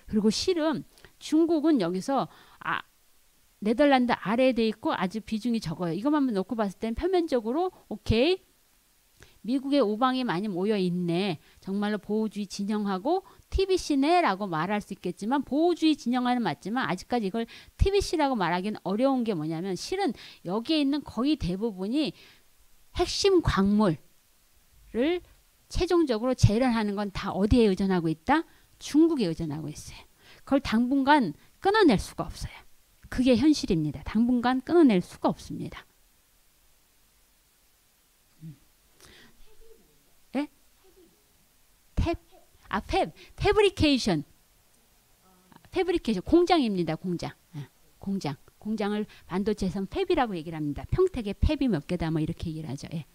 그리고 실은 중국은 여기서 네덜란드 아래에 돼 있고 아주 비중이 적어요. 이것만 놓고 봤을 땐 표면적으로 오케이. 미국의 우방이 많이 모여 있네. 정말로 보호주의 진영하고 TBC네 라고 말할 수 있겠지만 보호주의 진영화는 맞지만 아직까지 이걸 TBC라고 말하기는 어려운 게 뭐냐면 실은 여기에 있는 거의 대부분이 핵심 광물을 최종적으로 재련하는 건 다 어디에 의존하고 있다? 중국에 의존하고 있어요. 그걸 당분간 끊어낼 수가 없어요. 그게 현실입니다. 당분간 끊어낼 수가 없습니다. 예? 탭? 패브리케이션. 공장입니다. 공장. 공장을 반도체에서는 팹이라고 얘기를 합니다. 평택에 팹이 몇 개다 뭐 이렇게 얘기를 하죠. 예.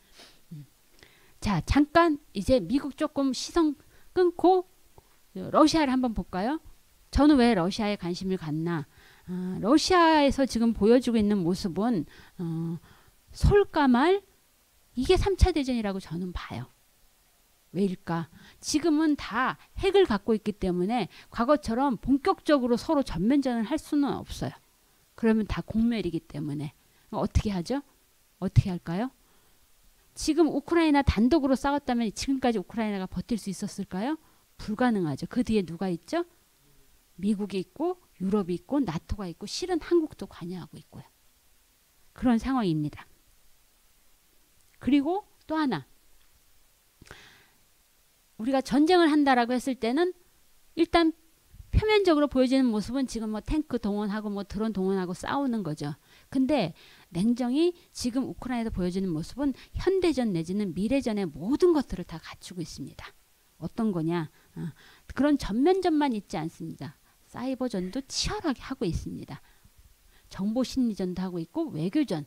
자, 잠깐 이제 미국 조금 시선 끊고 러시아를 한번 볼까요? 저는 왜 러시아에 관심을 갖나? 러시아에서 지금 보여주고 있는 모습은 솔까말 이게 3차 대전이라고 저는 봐요. 왜일까? 지금은 다 핵을 갖고 있기 때문에 과거처럼 본격적으로 서로 전면전을 할 수는 없어요. 그러면 다 공멸이기 때문에. 어떻게 하죠? 어떻게 할까요? 지금 우크라이나 단독으로 싸웠다면 지금까지 우크라이나가 버틸 수 있었을까요? 불가능하죠. 그 뒤에 누가 있죠? 미국이 있고 유럽이 있고 나토가 있고 실은 한국도 관여하고 있고요. 그런 상황입니다. 그리고 또 하나. 우리가 전쟁을 한다라고 했을 때는 일단 표면적으로 보여지는 모습은 지금 뭐 탱크 동원하고 뭐 드론 동원하고 싸우는 거죠. 근데 냉정히 지금 우크라이나에서 보여지는 모습은 현대전 내지는 미래전의 모든 것들을 다 갖추고 있습니다. 어떤 거냐? 그런 전면전만 있지 않습니다. 사이버전도 치열하게 하고 있습니다. 정보심리전도 하고 있고 외교전.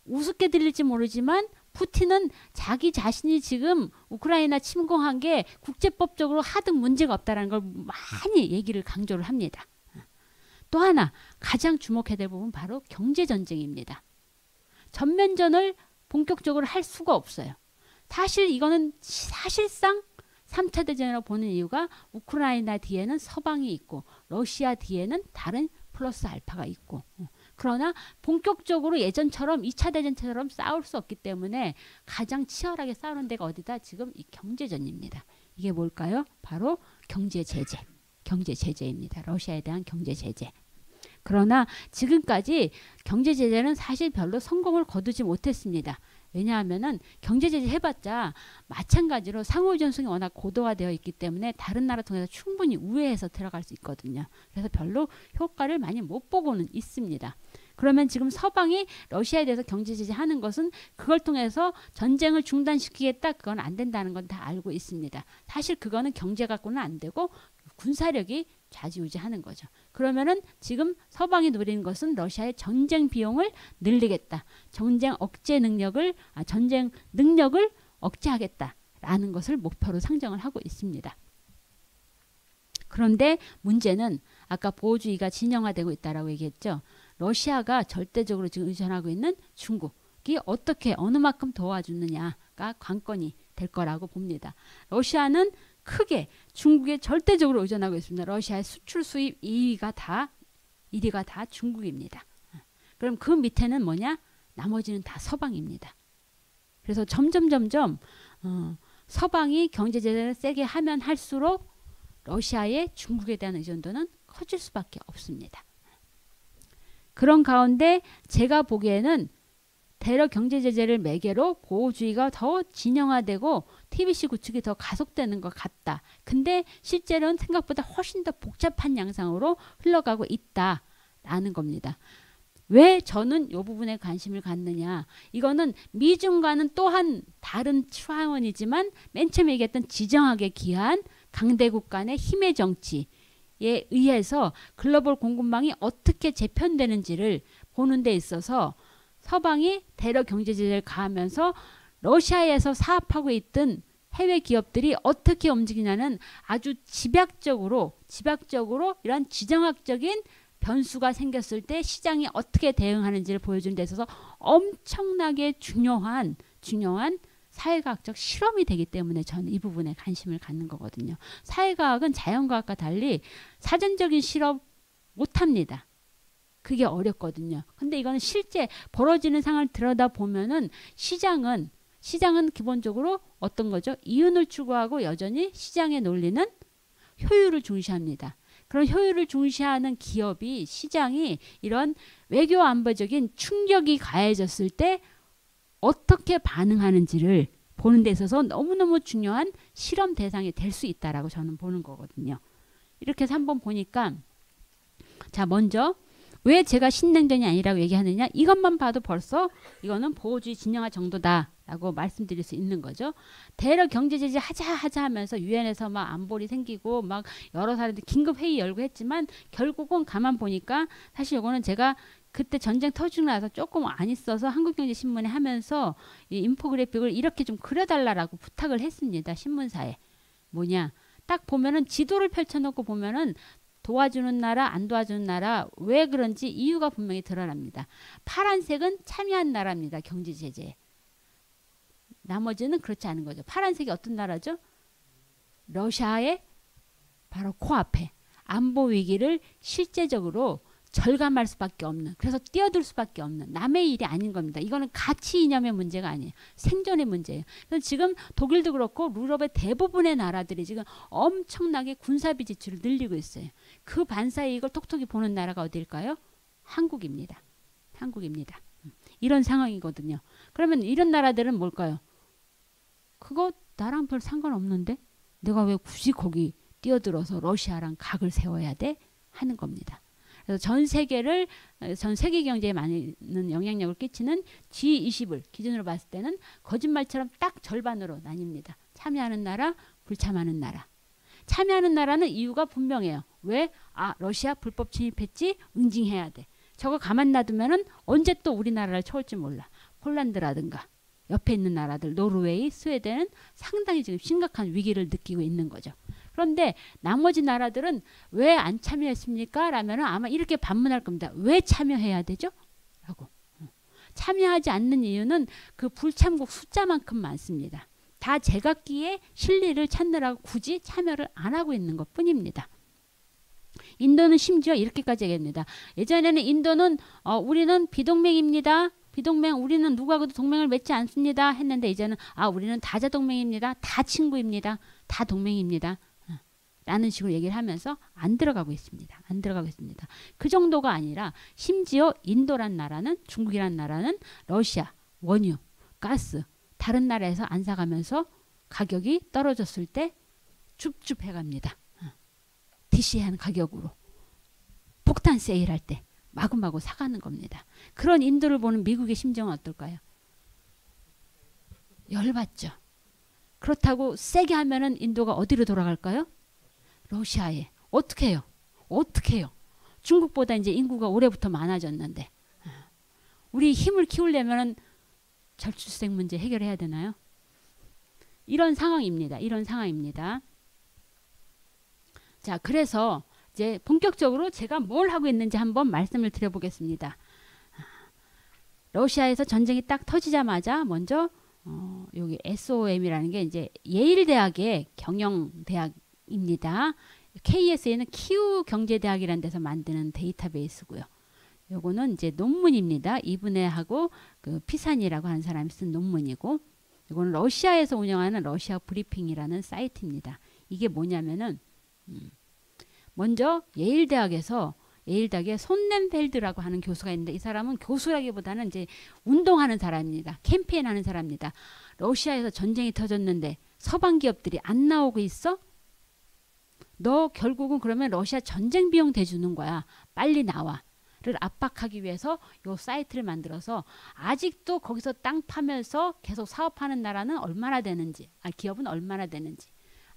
우습게 들릴지 모르지만 푸틴은 자기 자신이 지금 우크라이나 침공한 게 국제법적으로 하등 문제가 없다는 걸 많이 얘기를 강조를 합니다. 또 하나 가장 주목해야 될 부분 바로 경제전쟁입니다. 전면전을 본격적으로 할 수가 없어요. 사실 이거는 사실상 3차 대전이라고 보는 이유가 우크라이나 뒤에는 서방이 있고 러시아 뒤에는 다른 플러스 알파가 있고 그러나 본격적으로 예전처럼 2차 대전처럼 싸울 수 없기 때문에 가장 치열하게 싸우는 데가 어디다? 지금 이 경제전입니다. 이게 뭘까요? 바로 경제 제재입니다. 러시아에 대한 경제 제재. 그러나 지금까지 경제 제재는 사실 별로 성공을 거두지 못했습니다. 왜냐하면은 경제 제재 해봤자 마찬가지로 상호전성이 워낙 고도화되어 있기 때문에 다른 나라 통해서 충분히 우회해서 들어갈 수 있거든요. 그래서 별로 효과를 많이 못 보고는 있습니다. 그러면 지금 서방이 러시아에 대해서 경제 제재하는 것은 그걸 통해서 전쟁을 중단시키겠다, 그건 안 된다는 건 다 알고 있습니다. 사실 그거는 경제 갖고는 안 되고 군사력이 좌지우지하는 거죠. 그러면은 지금 서방이 노리는 것은 러시아의 전쟁 비용을 늘리겠다. 전쟁 능력을 억제하겠다라는 것을 목표로 상정을 하고 있습니다. 그런데 문제는 아까 보호주의가 진영화되고 있다라고 얘기했죠. 러시아가 절대적으로 지금 의존하고 있는 중국이 어떻게 어느 만큼 도와주느냐가 관건이 될 거라고 봅니다. 러시아는 크게 중국에 절대적으로 의존하고 있습니다. 러시아의 수출 수입 1위가 다 중국입니다. 그럼 그 밑에는 뭐냐? 나머지는 다 서방입니다. 그래서 점점 서방이 경제 제재를 세게 하면 할수록 러시아의 중국에 대한 의존도는 커질 수밖에 없습니다. 그런 가운데 제가 보기에는 대러 경제 제재를 매개로 보호주의가 더 진영화되고 TBC 구축이 더 가속되는 것 같다. 근데 실제로는 생각보다 훨씬 더 복잡한 양상으로 흘러가고 있다라는 겁니다. 왜 저는 이 부분에 관심을 갖느냐. 이거는 미중과는 또한 다른 차원이지만 맨 처음에 얘기했던 지정학에 기한 강대국 간의 힘의 정치에 의해서 글로벌 공급망이 어떻게 재편되는지를 보는 데 있어서 서방이 대러 경제 제재를 가하면서 러시아에서 사업하고 있던 해외 기업들이 어떻게 움직이냐는 아주 집약적으로 이런 지정학적인 변수가 생겼을 때 시장이 어떻게 대응하는지를 보여주는 데 있어서 엄청나게 중요한 사회과학적 실험이 되기 때문에 저는 이 부분에 관심을 갖는 거거든요. 사회과학은 자연과학과 달리 사전적인 실험 못합니다. 그게 어렵거든요. 근데 이거는 실제 벌어지는 상황을 들여다보면은 시장은 기본적으로 어떤 거죠? 이윤을 추구하고 여전히 시장의 논리는 효율을 중시합니다. 그런 효율을 중시하는 기업이 시장이 이런 외교 안보적인 충격이 가해졌을 때 어떻게 반응하는지를 보는 데 있어서 너무너무 중요한 실험 대상이 될 수 있다라고 저는 보는 거거든요. 이렇게 해서 한번 보니까 자 먼저 왜 제가 신냉전이 아니라고 얘기하느냐? 이것만 봐도 벌써 이거는 보호주의 진영화 정도다라고 말씀드릴 수 있는 거죠. 대러 경제 제재 하자 하면서 유엔에서 막 안보리 생기고 막 여러 사람들 긴급 회의 열고 했지만 결국은 가만 보니까 사실 이거는 제가 그때 전쟁 터지고 나서 조금 안 있어서 한국경제신문에 하면서 이 인포그래픽을 이렇게 좀 그려달라고 부탁을 했습니다. 신문사에. 뭐냐? 딱 보면은 지도를 펼쳐놓고 보면은 도와주는 나라, 안 도와주는 나라, 왜 그런지 이유가 분명히 드러납니다. 파란색은 참여한 나라입니다. 경제 제재에. 나머지는 그렇지 않은 거죠. 파란색이 어떤 나라죠? 러시아의 바로 코앞에 안보 위기를 실제적으로 절감할 수밖에 없는, 그래서 뛰어들 수밖에 없는 남의 일이 아닌 겁니다. 이거는 가치 이념의 문제가 아니에요. 생존의 문제예요. 그래서 지금 독일도 그렇고 유럽의 대부분의 나라들이 지금 엄청나게 군사비 지출을 늘리고 있어요. 그 반사에 이걸 톡톡히 보는 나라가 어디일까요? 한국입니다. 한국입니다. 이런 상황이거든요. 그러면 이런 나라들은 뭘까요? 그거 나랑 별 상관없는데 내가 왜 굳이 거기 뛰어들어서 러시아랑 각을 세워야 돼? 하는 겁니다. 그래서 전 세계 경제에 많은 영향력을 끼치는 G20을 기준으로 봤을 때는 거짓말처럼 딱 절반으로 나뉩니다. 참여하는 나라, 불참하는 나라. 참여하는 나라는 이유가 분명해요. 왜? 아, 러시아 불법 침입했지? 응징해야 돼. 저거 가만 놔두면은 언제 또 우리나라를 쳐올지 몰라. 폴란드라든가 옆에 있는 나라들, 노르웨이, 스웨덴은 상당히 지금 심각한 위기를 느끼고 있는 거죠. 그런데 나머지 나라들은 왜 안 참여했습니까? 라면 아마 이렇게 반문할 겁니다. 왜 참여해야 되죠? 라고. 참여하지 않는 이유는 그 불참국 숫자만큼 많습니다. 다 제각기의 실리를 찾느라고 굳이 참여를 안 하고 있는 것 뿐입니다. 인도는 심지어 이렇게까지 얘기합니다. 예전에는 인도는 우리는 비동맹입니다. 비동맹, 우리는 누구하고도 동맹을 맺지 않습니다. 했는데 이제는 우리는 다자동맹입니다. 다 친구입니다. 다 동맹입니다. 라는 식으로 얘기를 하면서 안 들어가고 있습니다. 안 들어가고 있습니다. 그 정도가 아니라 심지어 인도란 나라는, 중국이란 나라는 러시아, 원유, 가스 다른 나라에서 안 사가면서 가격이 떨어졌을 때 줍줍 해갑니다. DC한 가격으로. 폭탄 세일할 때 마구마구 사가는 겁니다. 그런 인도를 보는 미국의 심정은 어떨까요? 열받죠. 그렇다고 세게 하면은 인도가 어디로 돌아갈까요? 러시아에. 어떻게 해요? 어떻게 해요? 중국보다 이제 인구가 올해부터 많아졌는데 우리 힘을 키우려면 저출생 문제 해결해야 되나요? 이런 상황입니다. 이런 상황입니다. 자, 그래서 이제 본격적으로 제가 뭘 하고 있는지 한번 말씀을 드려보겠습니다. 러시아에서 전쟁이 딱 터지자마자 먼저 여기 SOM이라는 게 이제 예일대학의 경영대학입니다. KSA는 키우 경제대학이라는 데서 만드는 데이터베이스고요. 요거는 이제 논문입니다. 이분해하고 그 피산이라고 하는 사람이 쓴 논문이고, 이거는 러시아에서 운영하는 러시아 브리핑이라는 사이트입니다. 이게 뭐냐면은 먼저 예일대학의 손넨펠드라고 하는 교수가 있는데, 이 사람은 교수라기보다는 이제 운동하는 사람입니다. 캠페인하는 사람입니다. 러시아에서 전쟁이 터졌는데 서방 기업들이 안 나오고 있어? 너 결국은 그러면 러시아 전쟁 비용 대주는 거야. 빨리 나와. 를 압박하기 위해서 요 사이트를 만들어서 아직도 거기서 땅 파면서 계속 사업하는 나라는 얼마나 되는지, 기업은 얼마나 되는지,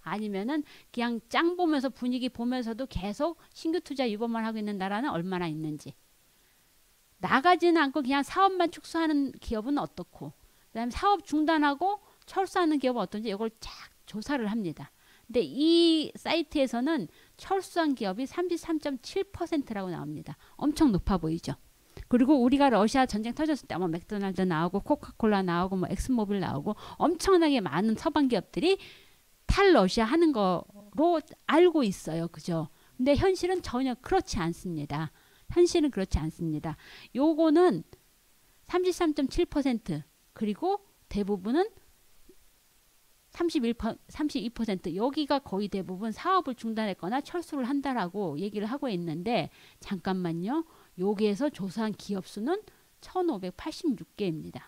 아니면은 그냥 짱 보면서 분위기 보면서도 계속 신규 투자 유보만 하고 있는 나라는 얼마나 있는지, 나가지는 않고 그냥 사업만 축소하는 기업은 어떻고, 그다음에 사업 중단하고 철수하는 기업은 어떤지 이걸 쫙 조사를 합니다. 근데 이 사이트에서는 철수한 기업이 33.7%라고 나옵니다. 엄청 높아 보이죠. 그리고 우리가 러시아 전쟁 터졌을 때 뭐 맥도날드 나오고 코카콜라 나오고 뭐 엑스모빌 나오고 엄청나게 많은 서방 기업들이 탈러시아 하는 거로 알고 있어요. 그죠? 근데 현실은 전혀 그렇지 않습니다. 현실은 그렇지 않습니다. 요거는 33.7% 그리고 대부분은 32% 여기가 거의 대부분 사업을 중단했거나 철수를 한다라고 얘기를 하고 있는데, 잠깐만요. 여기에서 조사한 기업 수는 1586개입니다.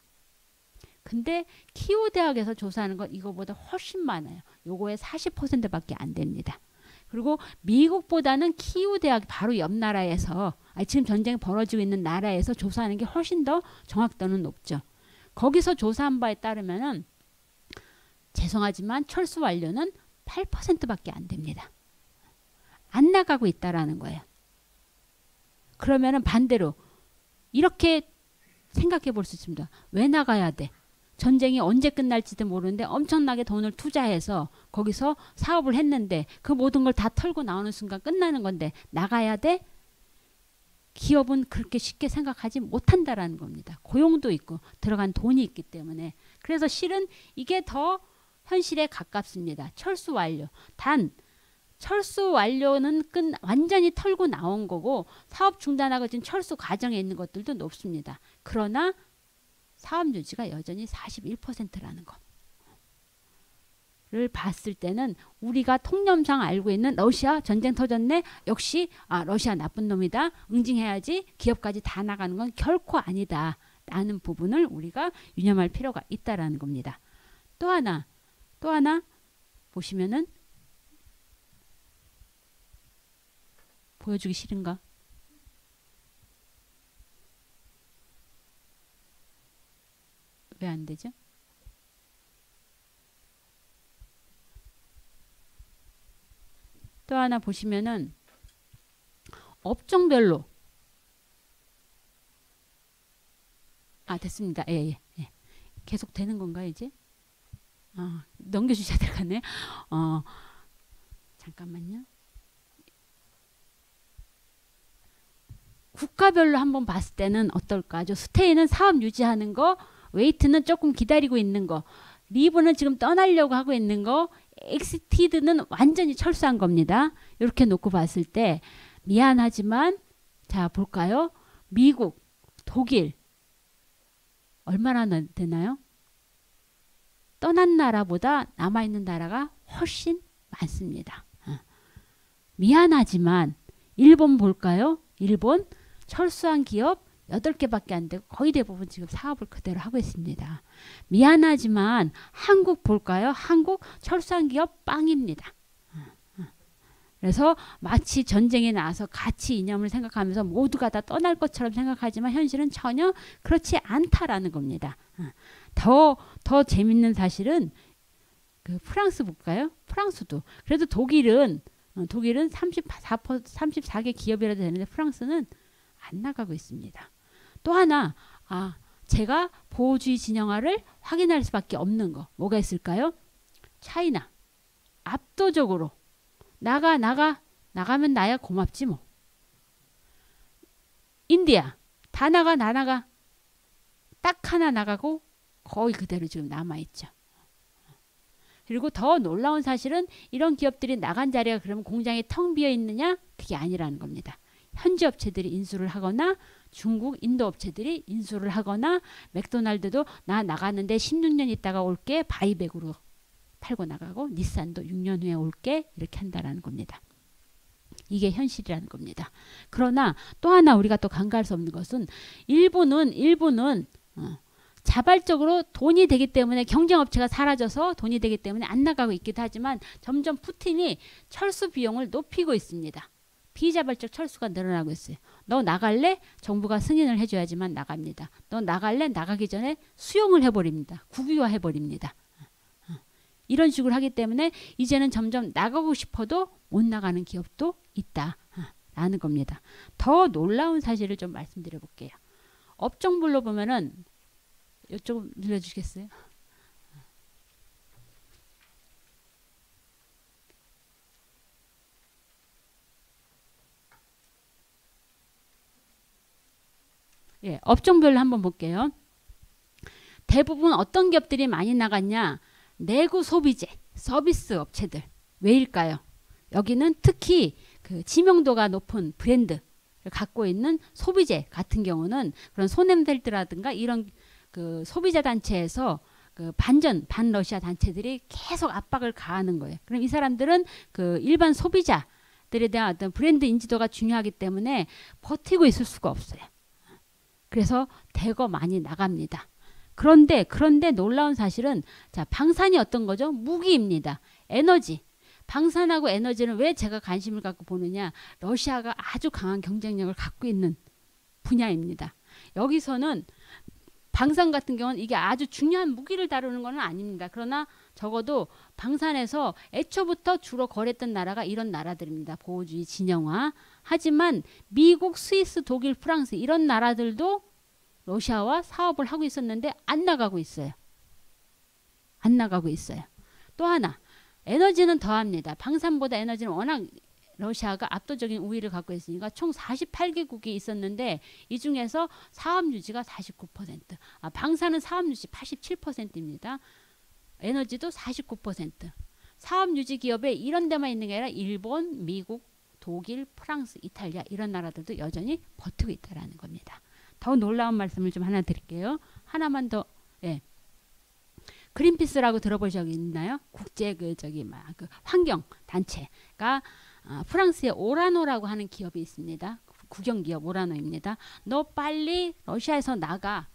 근데 키우 대학에서 조사하는 건 이거보다 훨씬 많아요. 요거의 40%밖에 안 됩니다. 그리고 미국보다는 키우 대학 바로 옆 나라에서 지금 전쟁이 벌어지고 있는 나라에서 조사하는 게 훨씬 더 정확도는 높죠. 거기서 조사한 바에 따르면은 죄송하지만 철수 완료는 8%밖에 안 됩니다. 안 나가고 있다라는 거예요. 그러면은 반대로 이렇게 생각해 볼 수 있습니다. 왜 나가야 돼? 전쟁이 언제 끝날지도 모르는데 엄청나게 돈을 투자해서 거기서 사업을 했는데 그 모든 걸 다 털고 나오는 순간 끝나는 건데 나가야 돼? 기업은 그렇게 쉽게 생각하지 못한다라는 겁니다. 고용도 있고 들어간 돈이 있기 때문에. 그래서 실은 이게 더 현실에 가깝습니다. 철수 완료. 단 철수 완료는 완전히 털고 나온 거고 사업 중단하고 지금 철수 과정에 있는 것들도 높습니다. 그러나 사업 유지가 여전히 41%라는 거를 봤을 때는 우리가 통념상 알고 있는 러시아 전쟁 터졌네. 역시 러시아 나쁜 놈이다. 응징해야지. 기업까지 다 나가는 건 결코 아니다. 라는 부분을 우리가 유념할 필요가 있다라는 겁니다. 또 하나 보시면은 보여주기 싫은가? 왜 안 되죠? 또 하나 보시면은 업종별로 됐습니다. 예. 계속 되는 건가 이제? 넘겨주셔야 될 것 같네. 잠깐만요. 국가별로 한번 봤을 때는 어떨까? 스테이는 사업 유지하는 거, 웨이트는 조금 기다리고 있는 거, 리브는 지금 떠나려고 하고 있는 거, 엑시티드는 완전히 철수한 겁니다. 이렇게 놓고 봤을 때 미안하지만 자 볼까요? 미국, 독일 얼마나 되나요? 떠난 나라보다 남아있는 나라가 훨씬 많습니다. 미안하지만 일본 볼까요? 일본 철수한 기업 8개밖에 안 되고 거의 대부분 지금 사업을 그대로 하고 있습니다. 미안하지만 한국 볼까요? 한국 철수한 기업 빵입니다. 그래서 마치 전쟁에 나와서 가치 이념을 생각하면서 모두가 다 떠날 것처럼 생각하지만 현실은 전혀 그렇지 않다라는 겁니다. 더 재밌는 사실은 그 프랑스 볼까요? 프랑스도 그래도 독일은 34개 기업이라도 되는데 프랑스는 안 나가고 있습니다. 또 하나 제가 보호주의 진영화를 확인할 수밖에 없는 거 뭐가 있을까요? 차이나 압도적으로 나가면 나야 고맙지 뭐. 인디아 다 나가 딱 하나 나가고 거의 그대로 지금 남아있죠. 그리고 더 놀라운 사실은 이런 기업들이 나간 자리가 그러면 공장이 텅 비어 있느냐? 그게 아니라는 겁니다. 현지 업체들이 인수를 하거나 중국, 인도 업체들이 인수를 하거나 맥도날드도 나 나가는데 16년 있다가 올게 바이백으로 팔고 나가고 닛산도 6년 후에 올게 이렇게 한다라는 겁니다. 이게 현실이라는 겁니다. 그러나 또 하나 우리가 또 간과할 수 없는 것은 일본은 자발적으로 돈이 되기 때문에 경쟁업체가 사라져서 돈이 되기 때문에 안 나가고 있기도 하지만 점점 푸틴이 철수 비용을 높이고 있습니다. 비자발적 철수가 늘어나고 있어요. 너 나갈래? 정부가 승인을 해줘야지만 나갑니다. 너 나갈래? 나가기 전에 수용을 해버립니다. 국유화해버립니다. 이런 식으로 하기 때문에 이제는 점점 나가고 싶어도 못 나가는 기업도 있다라는 겁니다. 더 놀라운 사실을 좀 말씀드려 볼게요. 업종별로 보면은 이쪽 눌러주시겠어요? 예, 업종별로 한번 볼게요. 대부분 어떤 기업들이 많이 나갔냐? 내구 소비재, 서비스 업체들. 왜일까요? 여기는 특히 그 지명도가 높은 브랜드를 갖고 있는 소비재 같은 경우는 그런 소냄벨트라든가 이런 그 소비자 단체에서 그 반러시아 단체들이 계속 압박을 가하는 거예요. 그럼 이 사람들은 그 일반 소비자들에 대한 어떤 브랜드 인지도가 중요하기 때문에 버티고 있을 수가 없어요. 그래서 대거 많이 나갑니다. 그런데 놀라운 사실은 자 방산이 어떤 거죠? 무기입니다. 에너지. 방산하고 에너지는 왜 제가 관심을 갖고 보느냐. 러시아가 아주 강한 경쟁력을 갖고 있는 분야입니다. 여기서는 방산 같은 경우는 이게 아주 중요한 무기를 다루는 건 아닙니다. 그러나 적어도 방산에서 애초부터 주로 거래했던 나라가 이런 나라들입니다. 보호주의 진영화. 하지만 미국, 스위스, 독일, 프랑스 이런 나라들도 러시아와 사업을 하고 있었는데 안 나가고 있어요. 안 나가고 있어요. 또 하나, 에너지는 더합니다. 방산보다 에너지는 워낙 러시아가 압도적인 우위를 갖고 있으니까 총 48개국이 있었는데 이 중에서 사업 유지가 49%, 방산은 사업 유지 87%입니다. 에너지도 49%. 사업 유지 기업에 이런 데만 있는 게 아니라 일본, 미국, 독일, 프랑스, 이탈리아 이런 나라들도 여전히 버티고 있다라는 겁니다. 더 놀라운 말씀을 좀 하나 드릴게요. 하나만 더. 예. 그린피스라고 들어보신 적 있나요? 국제 그 환경 단체가 프랑스의 오라노라고 하는 기업이 있습니다. 국영기업 오라노입니다. 너 빨리 러시아에서 나가.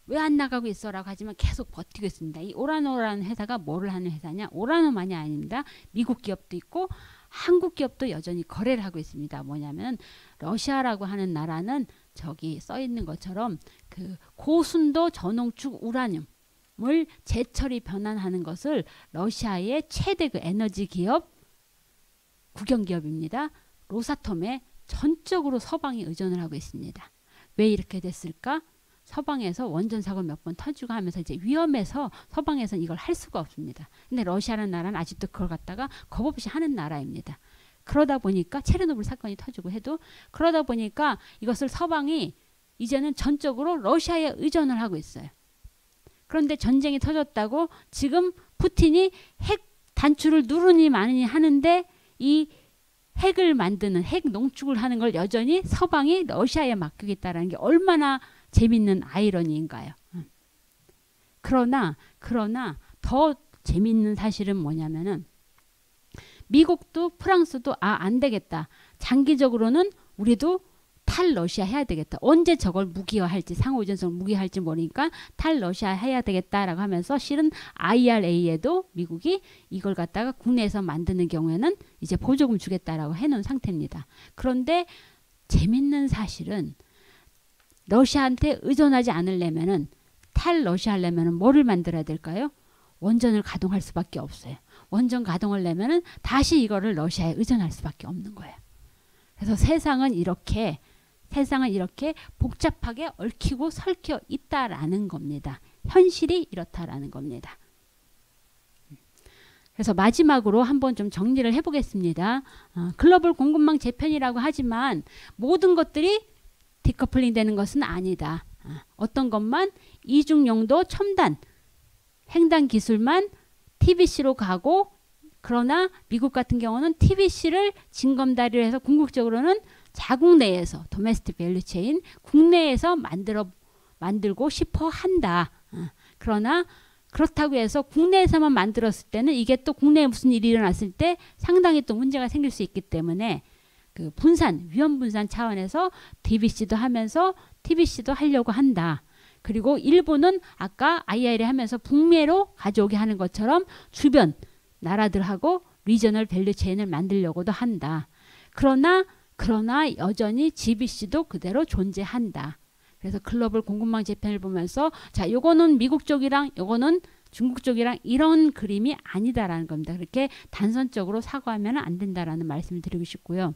왜 안 나가고 있어라고 하지만 계속 버티고 있습니다. 이 오라노라는 회사가 뭐를 하는 회사냐? 오라노만이 아닙니다. 미국 기업도 있고 한국 기업도 여전히 거래를 하고 있습니다. 뭐냐면 러시아라고 하는 나라는 저기 써 있는 것처럼 그 고순도 저농축 우라늄을 재처리 변환하는 것을 러시아의 최대 그 에너지 기업 국영기업입니다. 로사톰에 전적으로 서방이 의존을 하고 있습니다. 왜 이렇게 됐을까? 서방에서 원전 사고 몇 번 터지고 하면서 이제 위험해서 서방에서는 이걸 할 수가 없습니다. 근데 러시아라는 나라는 아직도 그걸 갖다가 겁 없이 하는 나라입니다. 그러다 보니까 체르노빌 사건이 터지고 해도 그러다 보니까 이것을 서방이 이제는 전적으로 러시아에 의존을 하고 있어요. 그런데 전쟁이 터졌다고 지금 푸틴이 핵 단추를 누르니 마느니 하는데 이 핵을 만드는 핵 농축을 하는 걸 여전히 서방이 러시아에 맡기겠다라는 게 얼마나 재밌는 아이러니인가요. 그러나 더 재밌는 사실은 뭐냐면은 미국도 프랑스도 안 되겠다. 장기적으로는 우리도 탈러시아 해야 되겠다. 언제 저걸 무기화할지 상호의존성을 무기화할지 모르니까 탈러시아 해야 되겠다라고 하면서 실은 IRA에도 미국이 이걸 갖다가 국내에서 만드는 경우에는 이제 보조금 주겠다라고 해놓은 상태입니다. 그런데 재밌는 사실은 러시아한테 의존하지 않으려면은 탈러시아 하려면은 뭐를 만들어야 될까요? 원전을 가동할 수밖에 없어요. 원전 가동을 내면은 다시 이거를 러시아에 의존할 수밖에 없는 거예요. 그래서 세상은 이렇게 복잡하게 얽히고 설켜 있다라는 겁니다. 현실이 이렇다라는 겁니다. 그래서 마지막으로 한번 좀 정리를 해보겠습니다. 글로벌 공급망 재편이라고 하지만 모든 것들이 디커플링 되는 것은 아니다. 어떤 것만 이중용도 첨단 횡단 기술만 TBC로 가고 그러나 미국 같은 경우는 TBC를 징검다리로 해서 궁극적으로는 자국 내에서 도메스틱 밸류체인 국내에서 만들고 싶어 한다. 그러나 그렇다고 해서 국내에서만 만들었을 때는 이게 또 국내에 무슨 일이 일어났을 때 상당히 또 문제가 생길 수 있기 때문에 그 위험 분산 차원에서 DBC도 하면서 TBC도 하려고 한다. 그리고 일본은 아까 IRA 하면서 북미로 가져오게 하는 것처럼 주변 나라들하고 리저널 밸류 체인을 만들려고도 한다. 그러나 여전히 GBC도 그대로 존재한다. 그래서 글로벌 공급망 재편을 보면서 자, 요거는 미국 쪽이랑 요거는 중국 쪽이랑 이런 그림이 아니다라는 겁니다. 그렇게 단선적으로 사고하면 안 된다라는 말씀을 드리고 싶고요.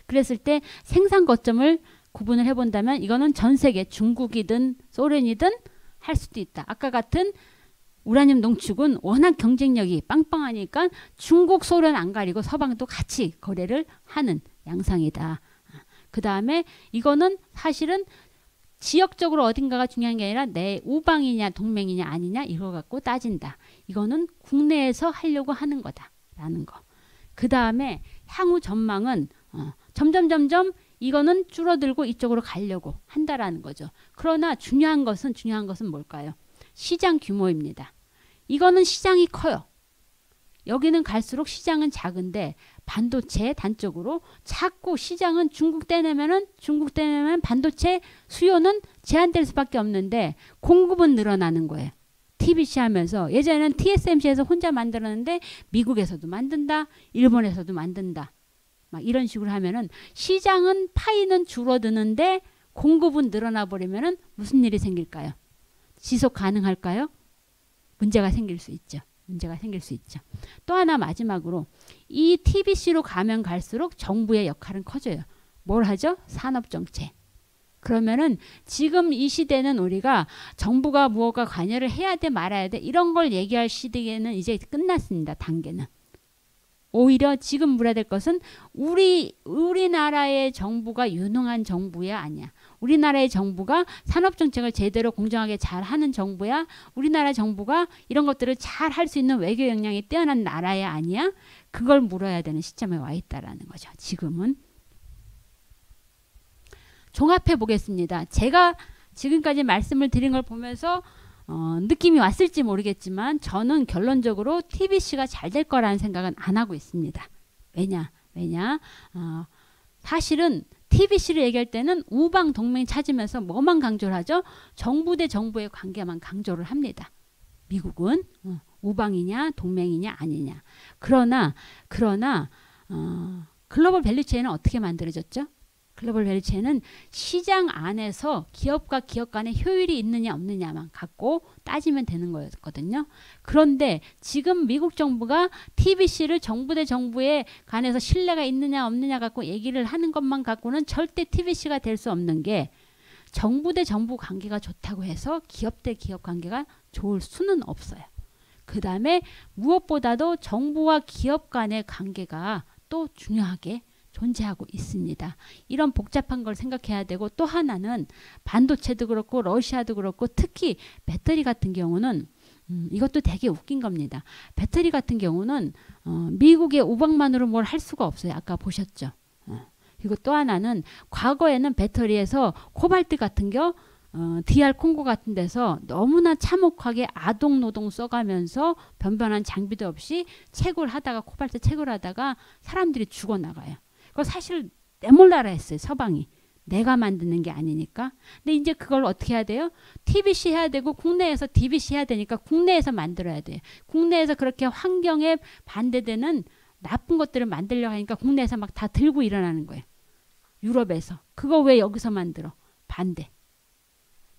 그랬을 때 생산 거점을 구분을 해본다면 이거는 전 세계 중국이든 소련이든 할 수도 있다. 아까 같은 우라늄 농축은 워낙 경쟁력이 빵빵하니까 중국, 소련 안 가리고 서방도 같이 거래를 하는 양상이다. 그 다음에 이거는 사실은 지역적으로 어딘가가 중요한 게 아니라 내 우방이냐 동맹이냐 아니냐 이거 갖고 따진다. 이거는 국내에서 하려고 하는 거다라는 거. 그 다음에 향후 전망은 점점 이거는 줄어들고 이쪽으로 가려고 한다라는 거죠. 그러나 중요한 것은 뭘까요? 시장 규모입니다. 이거는 시장이 커요. 여기는 갈수록 시장은 작은데 반도체 단적으로 자꾸 시장은 중국 떼내면 반도체 수요는 제한될 수밖에 없는데 공급은 늘어나는 거예요. TBC 하면서 예전에는 TSMC에서 혼자 만들었는데 미국에서도 만든다, 일본에서도 만든다. 막 이런 식으로 하면은 시장은 파이는 줄어드는데 공급은 늘어나 버리면은 무슨 일이 생길까요? 지속 가능할까요? 문제가 생길 수 있죠. 문제가 생길 수 있죠. 또 하나 마지막으로 이 TBC로 가면 갈수록 정부의 역할은 커져요. 뭘 하죠? 산업정책. 그러면은 지금 이 시대는 우리가 정부가 무엇가 관여를 해야 돼 말아야 돼 이런 걸 얘기할 시대에는 이제 끝났습니다. 단계는. 오히려 지금 물어야 될 것은 우리나라의 정부가 유능한 정부야 아니야. 우리나라의 정부가 산업정책을 제대로 공정하게 잘 하는 정부야. 우리나라 정부가 이런 것들을 잘 할 수 있는 외교 역량이 뛰어난 나라야 아니야. 그걸 물어야 되는 시점에 와 있다라는 거죠. 지금은. 종합해 보겠습니다. 제가 지금까지 말씀을 드린 걸 보면서 느낌이 왔을지 모르겠지만 저는 결론적으로 TBC가 잘 될 거라는 생각은 안 하고 있습니다. 왜냐? 사실은 TBC를 얘기할 때는 우방 동맹 찾으면서 뭐만 강조를 하죠? 정부 대 정부의 관계만 강조를 합니다. 미국은 우방이냐 동맹이냐 아니냐. 그러나 글로벌 밸류체인은 어떻게 만들어졌죠? 글로벌 밸류체인은 시장 안에서 기업과 기업 간의 효율이 있느냐 없느냐만 갖고 따지면 되는 거였거든요. 그런데 지금 미국 정부가 TBC를 정부 대 정부에 관해서 신뢰가 있느냐 없느냐 갖고 얘기를 하는 것만 갖고는 절대 TBC가 될 수 없는 게 정부 대 정부 관계가 좋다고 해서 기업 대 기업 관계가 좋을 수는 없어요. 그 다음에 무엇보다도 정부와 기업 간의 관계가 또 중요하게 존재하고 있습니다. 이런 복잡한 걸 생각해야 되고 또 하나는 반도체도 그렇고 러시아도 그렇고 특히 배터리 같은 경우는 이것도 되게 웃긴 겁니다. 배터리 같은 경우는 미국의 우방만으로 뭘 할 수가 없어요. 아까 보셨죠. 그리고 또 하나는 과거에는 배터리에서 코발트 같은 겨 DR 콩고 같은 데서 너무나 참혹하게 아동노동 써가면서 변변한 장비도 없이 채굴하다가 코발트 채굴하다가 사람들이 죽어나가요. 그거 사실 내몰라라 했어요. 서방이. 내가 만드는 게 아니니까. 근데 이제 그걸 어떻게 해야 돼요? TBC 해야 되고 국내에서 DBC 해야 되니까 국내에서 만들어야 돼요. 국내에서 그렇게 환경에 반대되는 나쁜 것들을 만들려고 하니까 국내에서 막 다 들고 일어나는 거예요. 유럽에서. 그거 왜 여기서 만들어? 반대.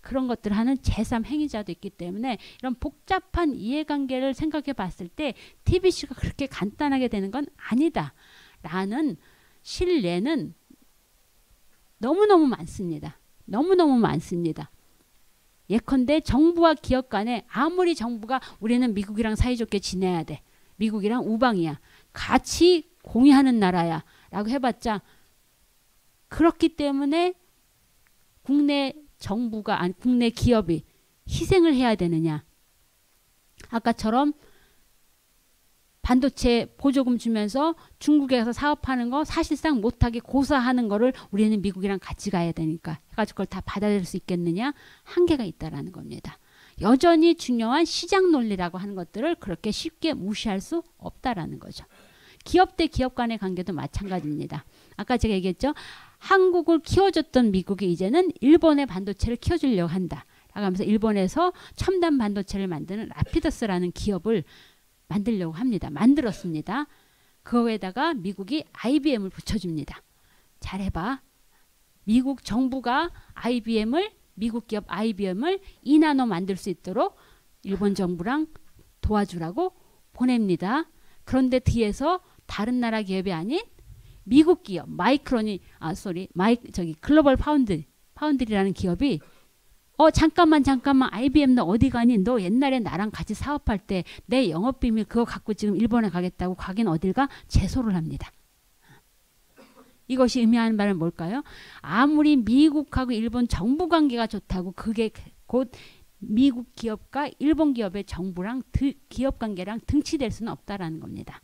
그런 것들을 하는 제3 행위자도 있기 때문에 이런 복잡한 이해관계를 생각해 봤을 때 TBC가 그렇게 간단하게 되는 건 아니다. 라는 신뢰는 너무너무 많습니다. 너무너무 많습니다. 예컨대 정부와 기업 간에 아무리 정부가 우리는 미국이랑 사이좋게 지내야 돼. 미국이랑 우방이야. 같이 공유하는 나라야. 라고 해봤자 그렇기 때문에 국내 정부가 아니 국내 기업이 희생을 해야 되느냐. 아까처럼 반도체 보조금 주면서 중국에서 사업하는 거 사실상 못하게 고사하는 거를 우리는 미국이랑 같이 가야 되니까 해가지고 그걸 다 받아들일 수 있겠느냐. 한계가 있다라는 겁니다. 여전히 중요한 시장 논리라고 하는 것들을 그렇게 쉽게 무시할 수 없다라는 거죠. 기업 대 기업 간의 관계도 마찬가지입니다. 아까 제가 얘기했죠. 한국을 키워줬던 미국이 이제는 일본의 반도체를 키워주려고 한다. 라고 하면서 일본에서 첨단 반도체를 만드는 라피더스라는 기업을 만들려고 합니다. 만들었습니다. 그거에다가 미국이 IBM을 붙여줍니다. 잘해봐. 미국 정부가 미국 기업 IBM을 2나노 만들 수 있도록 일본 정부랑 도와주라고 보냅니다. 그런데 뒤에서 다른 나라 기업이 아닌 미국 기업 글로벌 파운드리라는 기업이 잠깐만 IBM 너 어디 가니? 너 옛날에 나랑 같이 사업할 때 내 영업비밀 그거 갖고 지금 일본에 가겠다고 가긴 어딜 가? 제소를 합니다. 이것이 의미하는 말은 뭘까요? 아무리 미국하고 일본 정부 관계가 좋다고 그게 곧 미국 기업과 일본 기업의 정부랑 기업 관계랑 등치될 수는 없다라는 겁니다.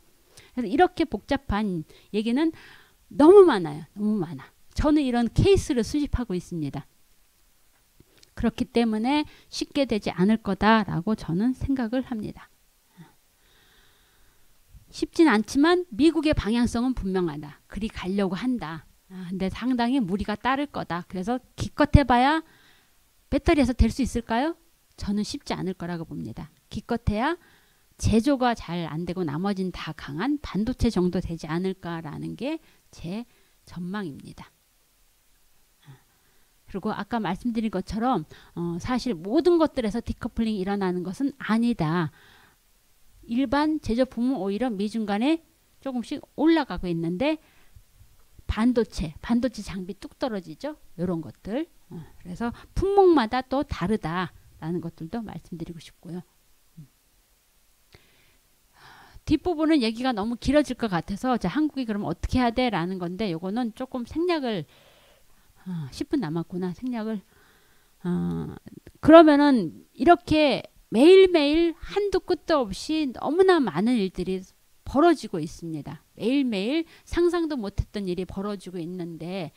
그래서 이렇게 복잡한 얘기는 너무 많아요. 너무 많아. 저는 이런 케이스를 수집하고 있습니다. 그렇기 때문에 쉽게 되지 않을 거다라고 저는 생각을 합니다. 쉽진 않지만 미국의 방향성은 분명하다. 그리 가려고 한다. 근데 상당히 무리가 따를 거다. 그래서 기껏 해봐야 배터리에서 될 수 있을까요? 저는 쉽지 않을 거라고 봅니다. 기껏해야 제조가 잘 안 되고 나머지는 다 강한 반도체 정도 되지 않을까라는 게 제 전망입니다. 그리고 아까 말씀드린 것처럼 사실 모든 것들에서 디커플링이 일어나는 것은 아니다. 일반 제조품은 오히려 미중간에 조금씩 올라가고 있는데 반도체 장비 뚝 떨어지죠. 이런 것들. 그래서 품목마다 또 다르다라는 것들도 말씀드리고 싶고요. 뒷부분은 얘기가 너무 길어질 것 같아서 자, 한국이 그럼 어떻게 해야 돼? 라는 건데 요거는 조금 생략을 10분 남았구나. 생략을 그러면은 이렇게 매일매일 한두 끝도 없이 너무나 많은 일들이 벌어지고 있습니다. 매일매일 상상도 못했던 일이 벌어지고 있는데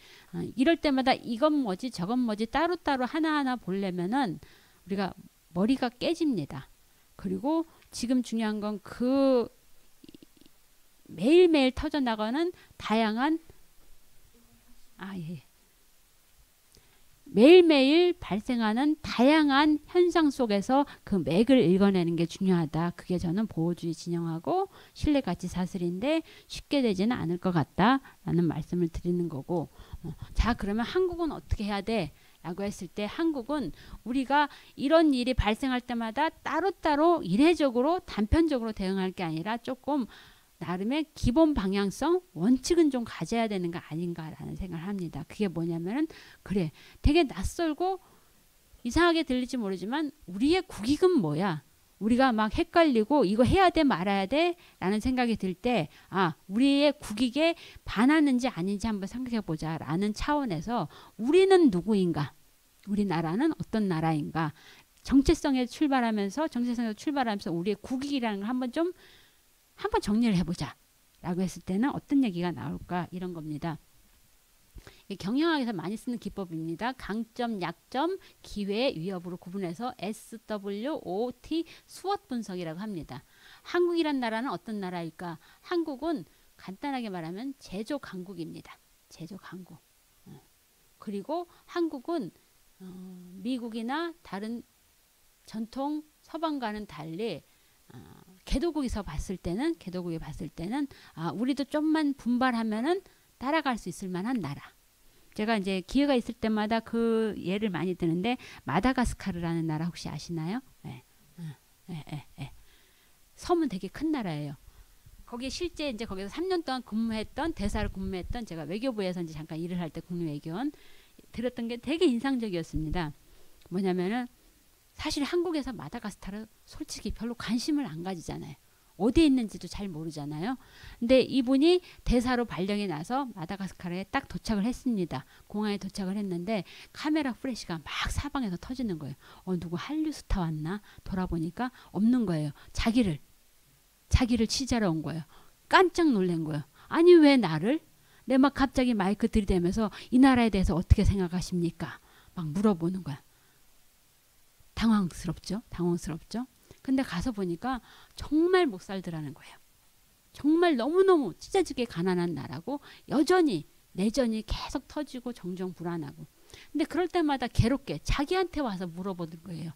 이럴 때마다 이건 뭐지 저건 뭐지 따로따로 하나하나 보려면은 우리가 머리가 깨집니다. 그리고 지금 중요한 건 그 매일매일 터져나가는 다양한 매일매일 발생하는 다양한 현상 속에서 그 맥을 읽어내는 게 중요하다. 그게 저는 보호주의 진영하고 신뢰가치 사슬인데 쉽게 되지는 않을 것 같다라는 말씀을 드리는 거고 자 그러면 한국은 어떻게 해야 돼? 라고 했을 때 한국은 우리가 이런 일이 발생할 때마다 따로따로 이례적으로 단편적으로 대응할 게 아니라 조금 나름의 기본 방향성 원칙은 좀 가져야 되는 거 아닌가라는 생각을 합니다. 그게 뭐냐면은 그래 되게 낯설고 이상하게 들릴지 모르지만 우리의 국익은 뭐야? 우리가 막 헷갈리고 이거 해야 돼 말아야 돼 라는 생각이 들 때 우리의 국익에 반하는지 아닌지 한번 생각해 보자 라는 차원에서 우리는 누구인가? 우리나라는 어떤 나라인가? 정체성에서 출발하면서 우리의 국익이라는 걸 한번 정리를 해보자 라고 했을 때는 어떤 얘기가 나올까 이런 겁니다. 경영학에서 많이 쓰는 기법입니다. 강점, 약점, 기회, 위협으로 구분해서 SWOT 수엇 분석이라고 합니다. 한국이란 나라는 어떤 나라일까? 한국은 간단하게 말하면 제조 강국입니다. 제조 강국. 그리고 한국은 미국이나 다른 전통 서방과는 달리 개도국이 봤을 때는 우리도 좀만 분발하면은 따라갈 수 있을 만한 나라. 제가 이제 기회가 있을 때마다 그 예를 많이 드는데 마다가스카르라는 나라 혹시 아시나요? 네. 섬은 되게 큰 나라예요. 거기에 실제 이제 거기서 3년 동안 대사를 근무했던 제가 외교부에서 이제 잠깐 일을 할 때 국립외교원 들었던 게 되게 인상적이었습니다. 뭐냐면은 사실 한국에서 마다가스카르 솔직히 별로 관심을 안 가지잖아요. 어디에 있는지도 잘 모르잖아요. 근데 이분이 대사로 발령이 나서 마다가스카르에 딱 도착을 했습니다. 공항에 도착을 했는데 카메라 플래시가 막 사방에서 터지는 거예요. 누구 한류 스타 왔나? 돌아보니까 없는 거예요. 자기를 취재하러 온 거예요. 깜짝 놀란 거예요. 아니 왜 나를? 내 막 갑자기 마이크 들이대면서 이 나라에 대해서 어떻게 생각하십니까? 막 물어보는 거야. 당황스럽죠? 근데 가서 보니까 정말 못 살더라는 거예요. 정말 너무너무 찢어지게 가난한 나라고 여전히 내전이 계속 터지고 정정 불안하고. 근데 그럴 때마다 괴롭게 자기한테 와서 물어보는 거예요.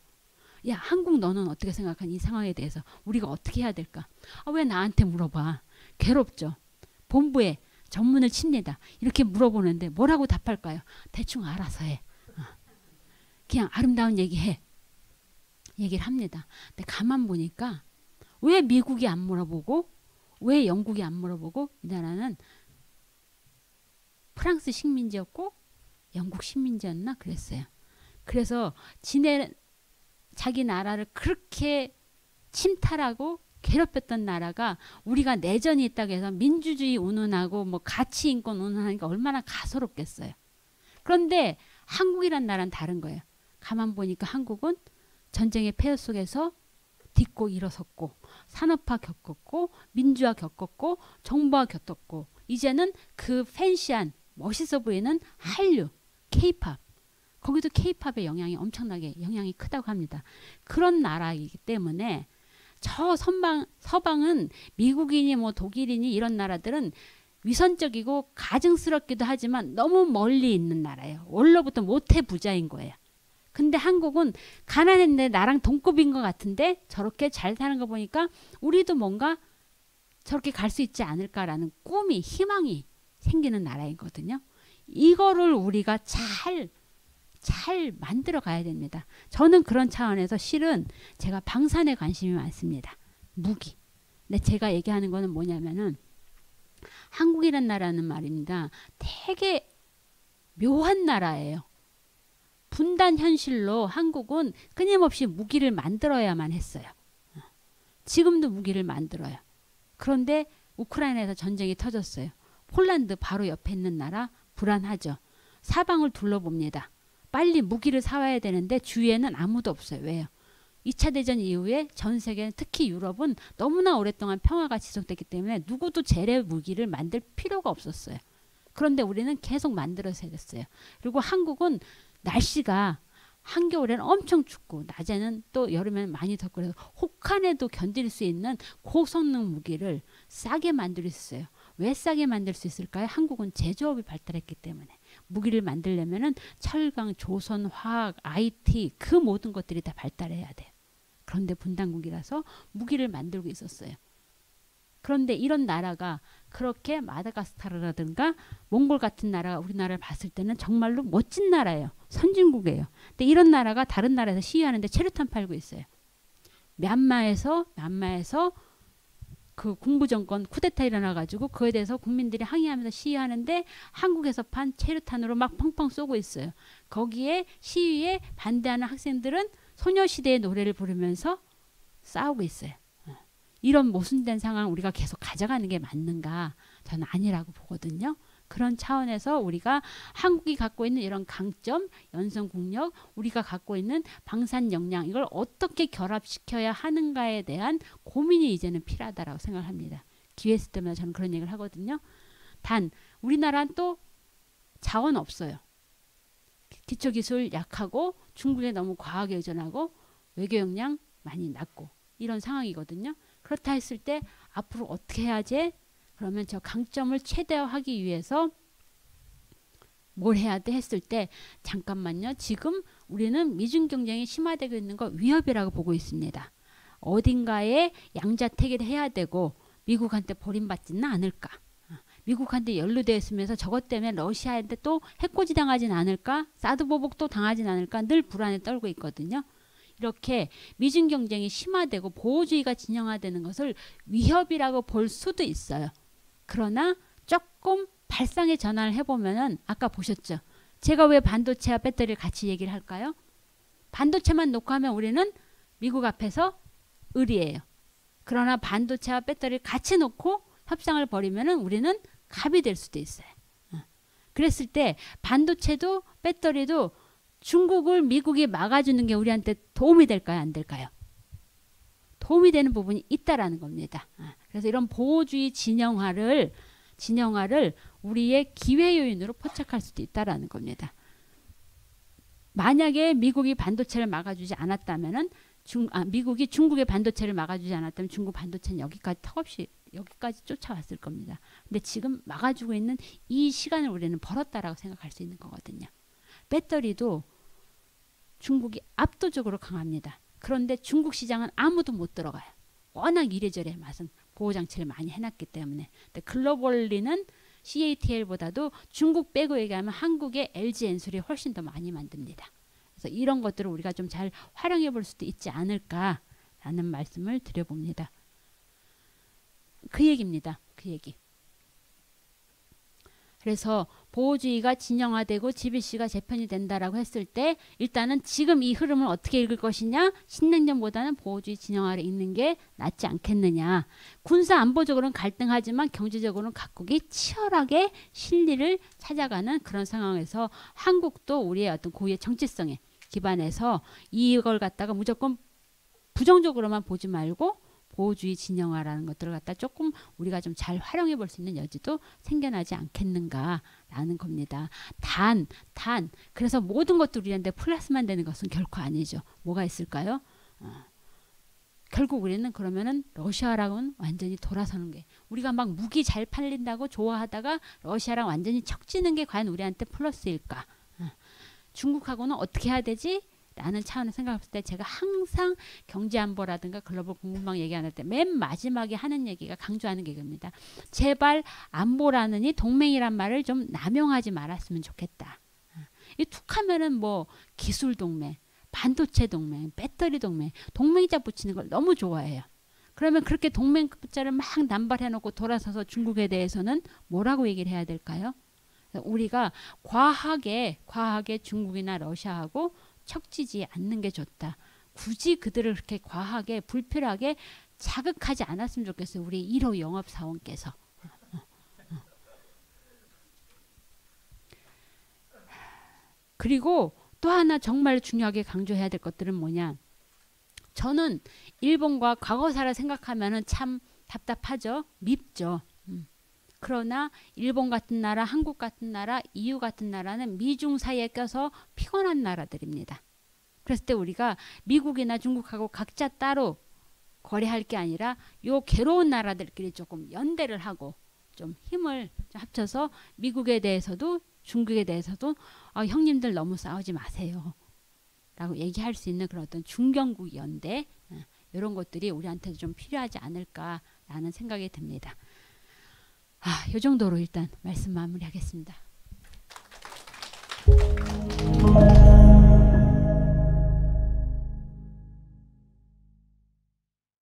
야, 한국 너는 어떻게 생각하니? 이 상황에 대해서 우리가 어떻게 해야 될까? 왜 나한테 물어봐? 괴롭죠. 본부에 전문을 칩니다. 이렇게 물어보는데 뭐라고 답할까요? 대충 알아서 해. 그냥 아름다운 얘기해. 얘기를 합니다. 근데 가만 보니까 왜 미국이 안 물어보고 왜 영국이 안 물어보고 이 나라는 프랑스 식민지였고 영국 식민지였나 그랬어요. 그래서 자기 나라를 그렇게 침탈하고 괴롭혔던 나라가 우리가 내전이 있다고 해서 민주주의 운운하고 뭐 가치 인권 운운하니까 얼마나 가소롭겠어요. 그런데 한국이란 나라는 다른 거예요. 가만 보니까 한국은 전쟁의 폐허 속에서 딛고 일어섰고 산업화 겪었고 민주화 겪었고 정부화 겪었고 이제는 그 팬시한 멋있어 보이는 한류, 케이팝 거기도 케이팝의 영향이 엄청나게 영향이 크다고 합니다. 그런 나라이기 때문에 저 서방은 미국이니 뭐 독일이니 이런 나라들은 위선적이고 가증스럽기도 하지만 너무 멀리 있는 나라예요. 원로부터 모태 부자인 거예요. 근데 한국은 가난했는데 나랑 동급인 것 같은데 저렇게 잘 사는 거 보니까 우리도 뭔가 저렇게 갈 수 있지 않을까라는 꿈이, 희망이 생기는 나라이거든요. 이거를 우리가 잘 만들어 가야 됩니다. 저는 그런 차원에서 실은 제가 방산에 관심이 많습니다. 무기. 근데 제가 얘기하는 거는 뭐냐면은 한국이란 나라는 말입니다. 되게 묘한 나라예요. 분단 현실로 한국은 끊임없이 무기를 만들어야만 했어요. 지금도 무기를 만들어요. 그런데 우크라이나에서 전쟁이 터졌어요. 폴란드 바로 옆에 있는 나라 불안하죠. 사방을 둘러봅니다. 빨리 무기를 사와야 되는데 주위에는 아무도 없어요. 왜요? 2차 대전 이후에 전 세계 특히 유럽은 너무나 오랫동안 평화가 지속됐기 때문에 누구도 재래 무기를 만들 필요가 없었어요. 그런데 우리는 계속 만들어서 했어요. 그리고 한국은 날씨가 한겨울에는 엄청 춥고 낮에는 또 여름에는 많이 덥고 그래서 혹한에도 견딜 수 있는 고성능 무기를 싸게 만들 수 있어요. 왜 싸게 만들 수 있을까요? 한국은 제조업이 발달했기 때문에. 무기를 만들려면은 철강, 조선, 화학, IT 그 모든 것들이 다 발달해야 돼요. 그런데 분단국이라서 무기를 만들고 있었어요. 그런데 이런 나라가 그렇게 마다가스카르라든가 몽골 같은 나라가 우리나라를 봤을 때는 정말로 멋진 나라예요. 선진국이에요. 근데 이런 나라가 다른 나라에서 시위하는데 체류탄 팔고 있어요. 미얀마에서 그 군부정권 쿠데타 일어나가지고 그에 대해서 국민들이 항의하면서 시위하는데 한국에서 판 체류탄으로 막 펑펑 쏘고 있어요. 거기에 시위에 반대하는 학생들은 소녀시대의 노래를 부르면서 싸우고 있어요. 이런 모순된 상황을 우리가 계속 가져가는 게 맞는가? 저는 아니라고 보거든요. 그런 차원에서 우리가 한국이 갖고 있는 이런 강점, 연성국력, 우리가 갖고 있는 방산 역량 이걸 어떻게 결합시켜야 하는가에 대한 고민이 이제는 필요하다고 생각을 합니다. 기회 있을 때마다 저는 그런 얘기를 하거든요. 단 우리나라는 또 자원 없어요. 기초기술 약하고 중국에 너무 과하게 의존하고 외교 역량 많이 낮고 이런 상황이거든요. 그렇다 했을 때 앞으로 어떻게 해야지? 그러면 저 강점을 최대화하기 위해서 뭘 해야 돼 했을 때 잠깐만요. 지금 우리는 미중 경쟁이 심화되고 있는 거 위협이라고 보고 있습니다. 어딘가에 양자택일을 해야 되고 미국한테 버림받지는 않을까. 미국한테 연루되어 있으면서 저것 때문에 러시아한테 또 해코지 당하진 않을까. 사드 보복도 당하진 않을까. 늘 불안에 떨고 있거든요. 이렇게 미중 경쟁이 심화되고 보호주의가 진영화되는 것을 위협이라고 볼 수도 있어요. 그러나 조금 발상의 전환을 해보면은 아까 보셨죠. 제가 왜 반도체와 배터리를 같이 얘기를 할까요? 반도체만 놓고 하면 우리는 미국 앞에서 을이에요. 그러나 반도체와 배터리를 같이 놓고 협상을 벌이면은 우리는 갑이 될 수도 있어요. 그랬을 때 반도체도 배터리도 중국을 미국이 막아주는 게 우리한테 도움이 될까요? 안 될까요? 도움이 되는 부분이 있다라는 겁니다. 그래서 이런 보호주의 진영화를 우리의 기회 요인으로 포착할 수도 있다라는 겁니다. 만약에 미국이 반도체를 막아주지 않았다면은 미국이 중국의 반도체를 막아주지 않았다면 중국 반도체는 여기까지 턱없이 여기까지 쫓아왔을 겁니다. 근데 지금 막아주고 있는 이 시간을 우리는 벌었다라고 생각할 수 있는 거거든요. 배터리도 중국이 압도적으로 강합니다. 그런데 중국 시장은 아무도 못 들어가요. 워낙 이래저래 맛은 보호장치를 많이 해놨기 때문에. 근데 글로벌리는 CATL보다도 중국 빼고 얘기하면 한국의 LG 엔솔이 훨씬 더 많이 만듭니다. 그래서 이런 것들을 우리가 좀 잘 활용해 볼 수도 있지 않을까라는 말씀을 드려봅니다. 그 얘기입니다. 그 얘기. 그래서 보호주의가 진영화되고 GBC가 재편이 된다라고 했을 때 일단은 지금 이 흐름을 어떻게 읽을 것이냐. 신냉전보다는 보호주의 진영화를 읽는 게 낫지 않겠느냐. 군사 안보적으로는 갈등하지만 경제적으로는 각국이 치열하게 실리를 찾아가는 그런 상황에서 한국도 우리의 어떤 고유의 정체성에 기반해서 이걸 갖다가 무조건 부정적으로만 보지 말고 보호주의 진영화라는 것들을 갖다 조금 우리가 좀 잘 활용해 볼 수 있는 여지도 생겨나지 않겠는가라는 겁니다. 그래서 모든 것도 우리한테 플러스만 되는 것은 결코 아니죠. 뭐가 있을까요? 결국 우리는 그러면은 러시아랑은 완전히 돌아서는 게 우리가 막 무기 잘 팔린다고 좋아하다가 러시아랑 완전히 척지는 게 과연 우리한테 플러스일까? 중국하고는 어떻게 해야 되지? 라는 차원을 생각했을 때 제가 항상 경제안보라든가 글로벌 공급망 얘기 안 할 때 맨 마지막에 하는 얘기가 강조하는 게 이겁니다. 제발 안보라느니 동맹이란 말을 좀 남용하지 말았으면 좋겠다. 이 툭하면은 뭐 기술 동맹, 반도체 동맹, 배터리 동맹, 동맹자 붙이는 걸 너무 좋아해요. 그러면 그렇게 동맹자를 막 남발해놓고 돌아서서 중국에 대해서는 뭐라고 얘기를 해야 될까요? 우리가 과하게 중국이나 러시아하고 척지지 않는 게 좋다. 굳이 그들을 그렇게 과하게 불필요하게 자극하지 않았으면 좋겠어요. 우리 1호 영업사원께서. 그리고 또 하나 정말 중요하게 강조해야 될 것들은 뭐냐. 저는 일본과 과거사를 생각하면 참 답답하죠. 밉죠. 그러나 일본 같은 나라, 한국 같은 나라, EU 같은 나라는 미중 사이에 껴서 피곤한 나라들입니다. 그랬을 때 우리가 미국이나 중국하고 각자 따로 거래할 게 아니라 요 괴로운 나라들끼리 조금 연대를 하고 좀 힘을 합쳐서 미국에 대해서도 중국에 대해서도 형님들 너무 싸우지 마세요. 라고 얘기할 수 있는 그런 어떤 중견국 연대 이런 것들이 우리한테도 좀 필요하지 않을까라는 생각이 듭니다. 이 정도로 일단 말씀 마무리하겠습니다.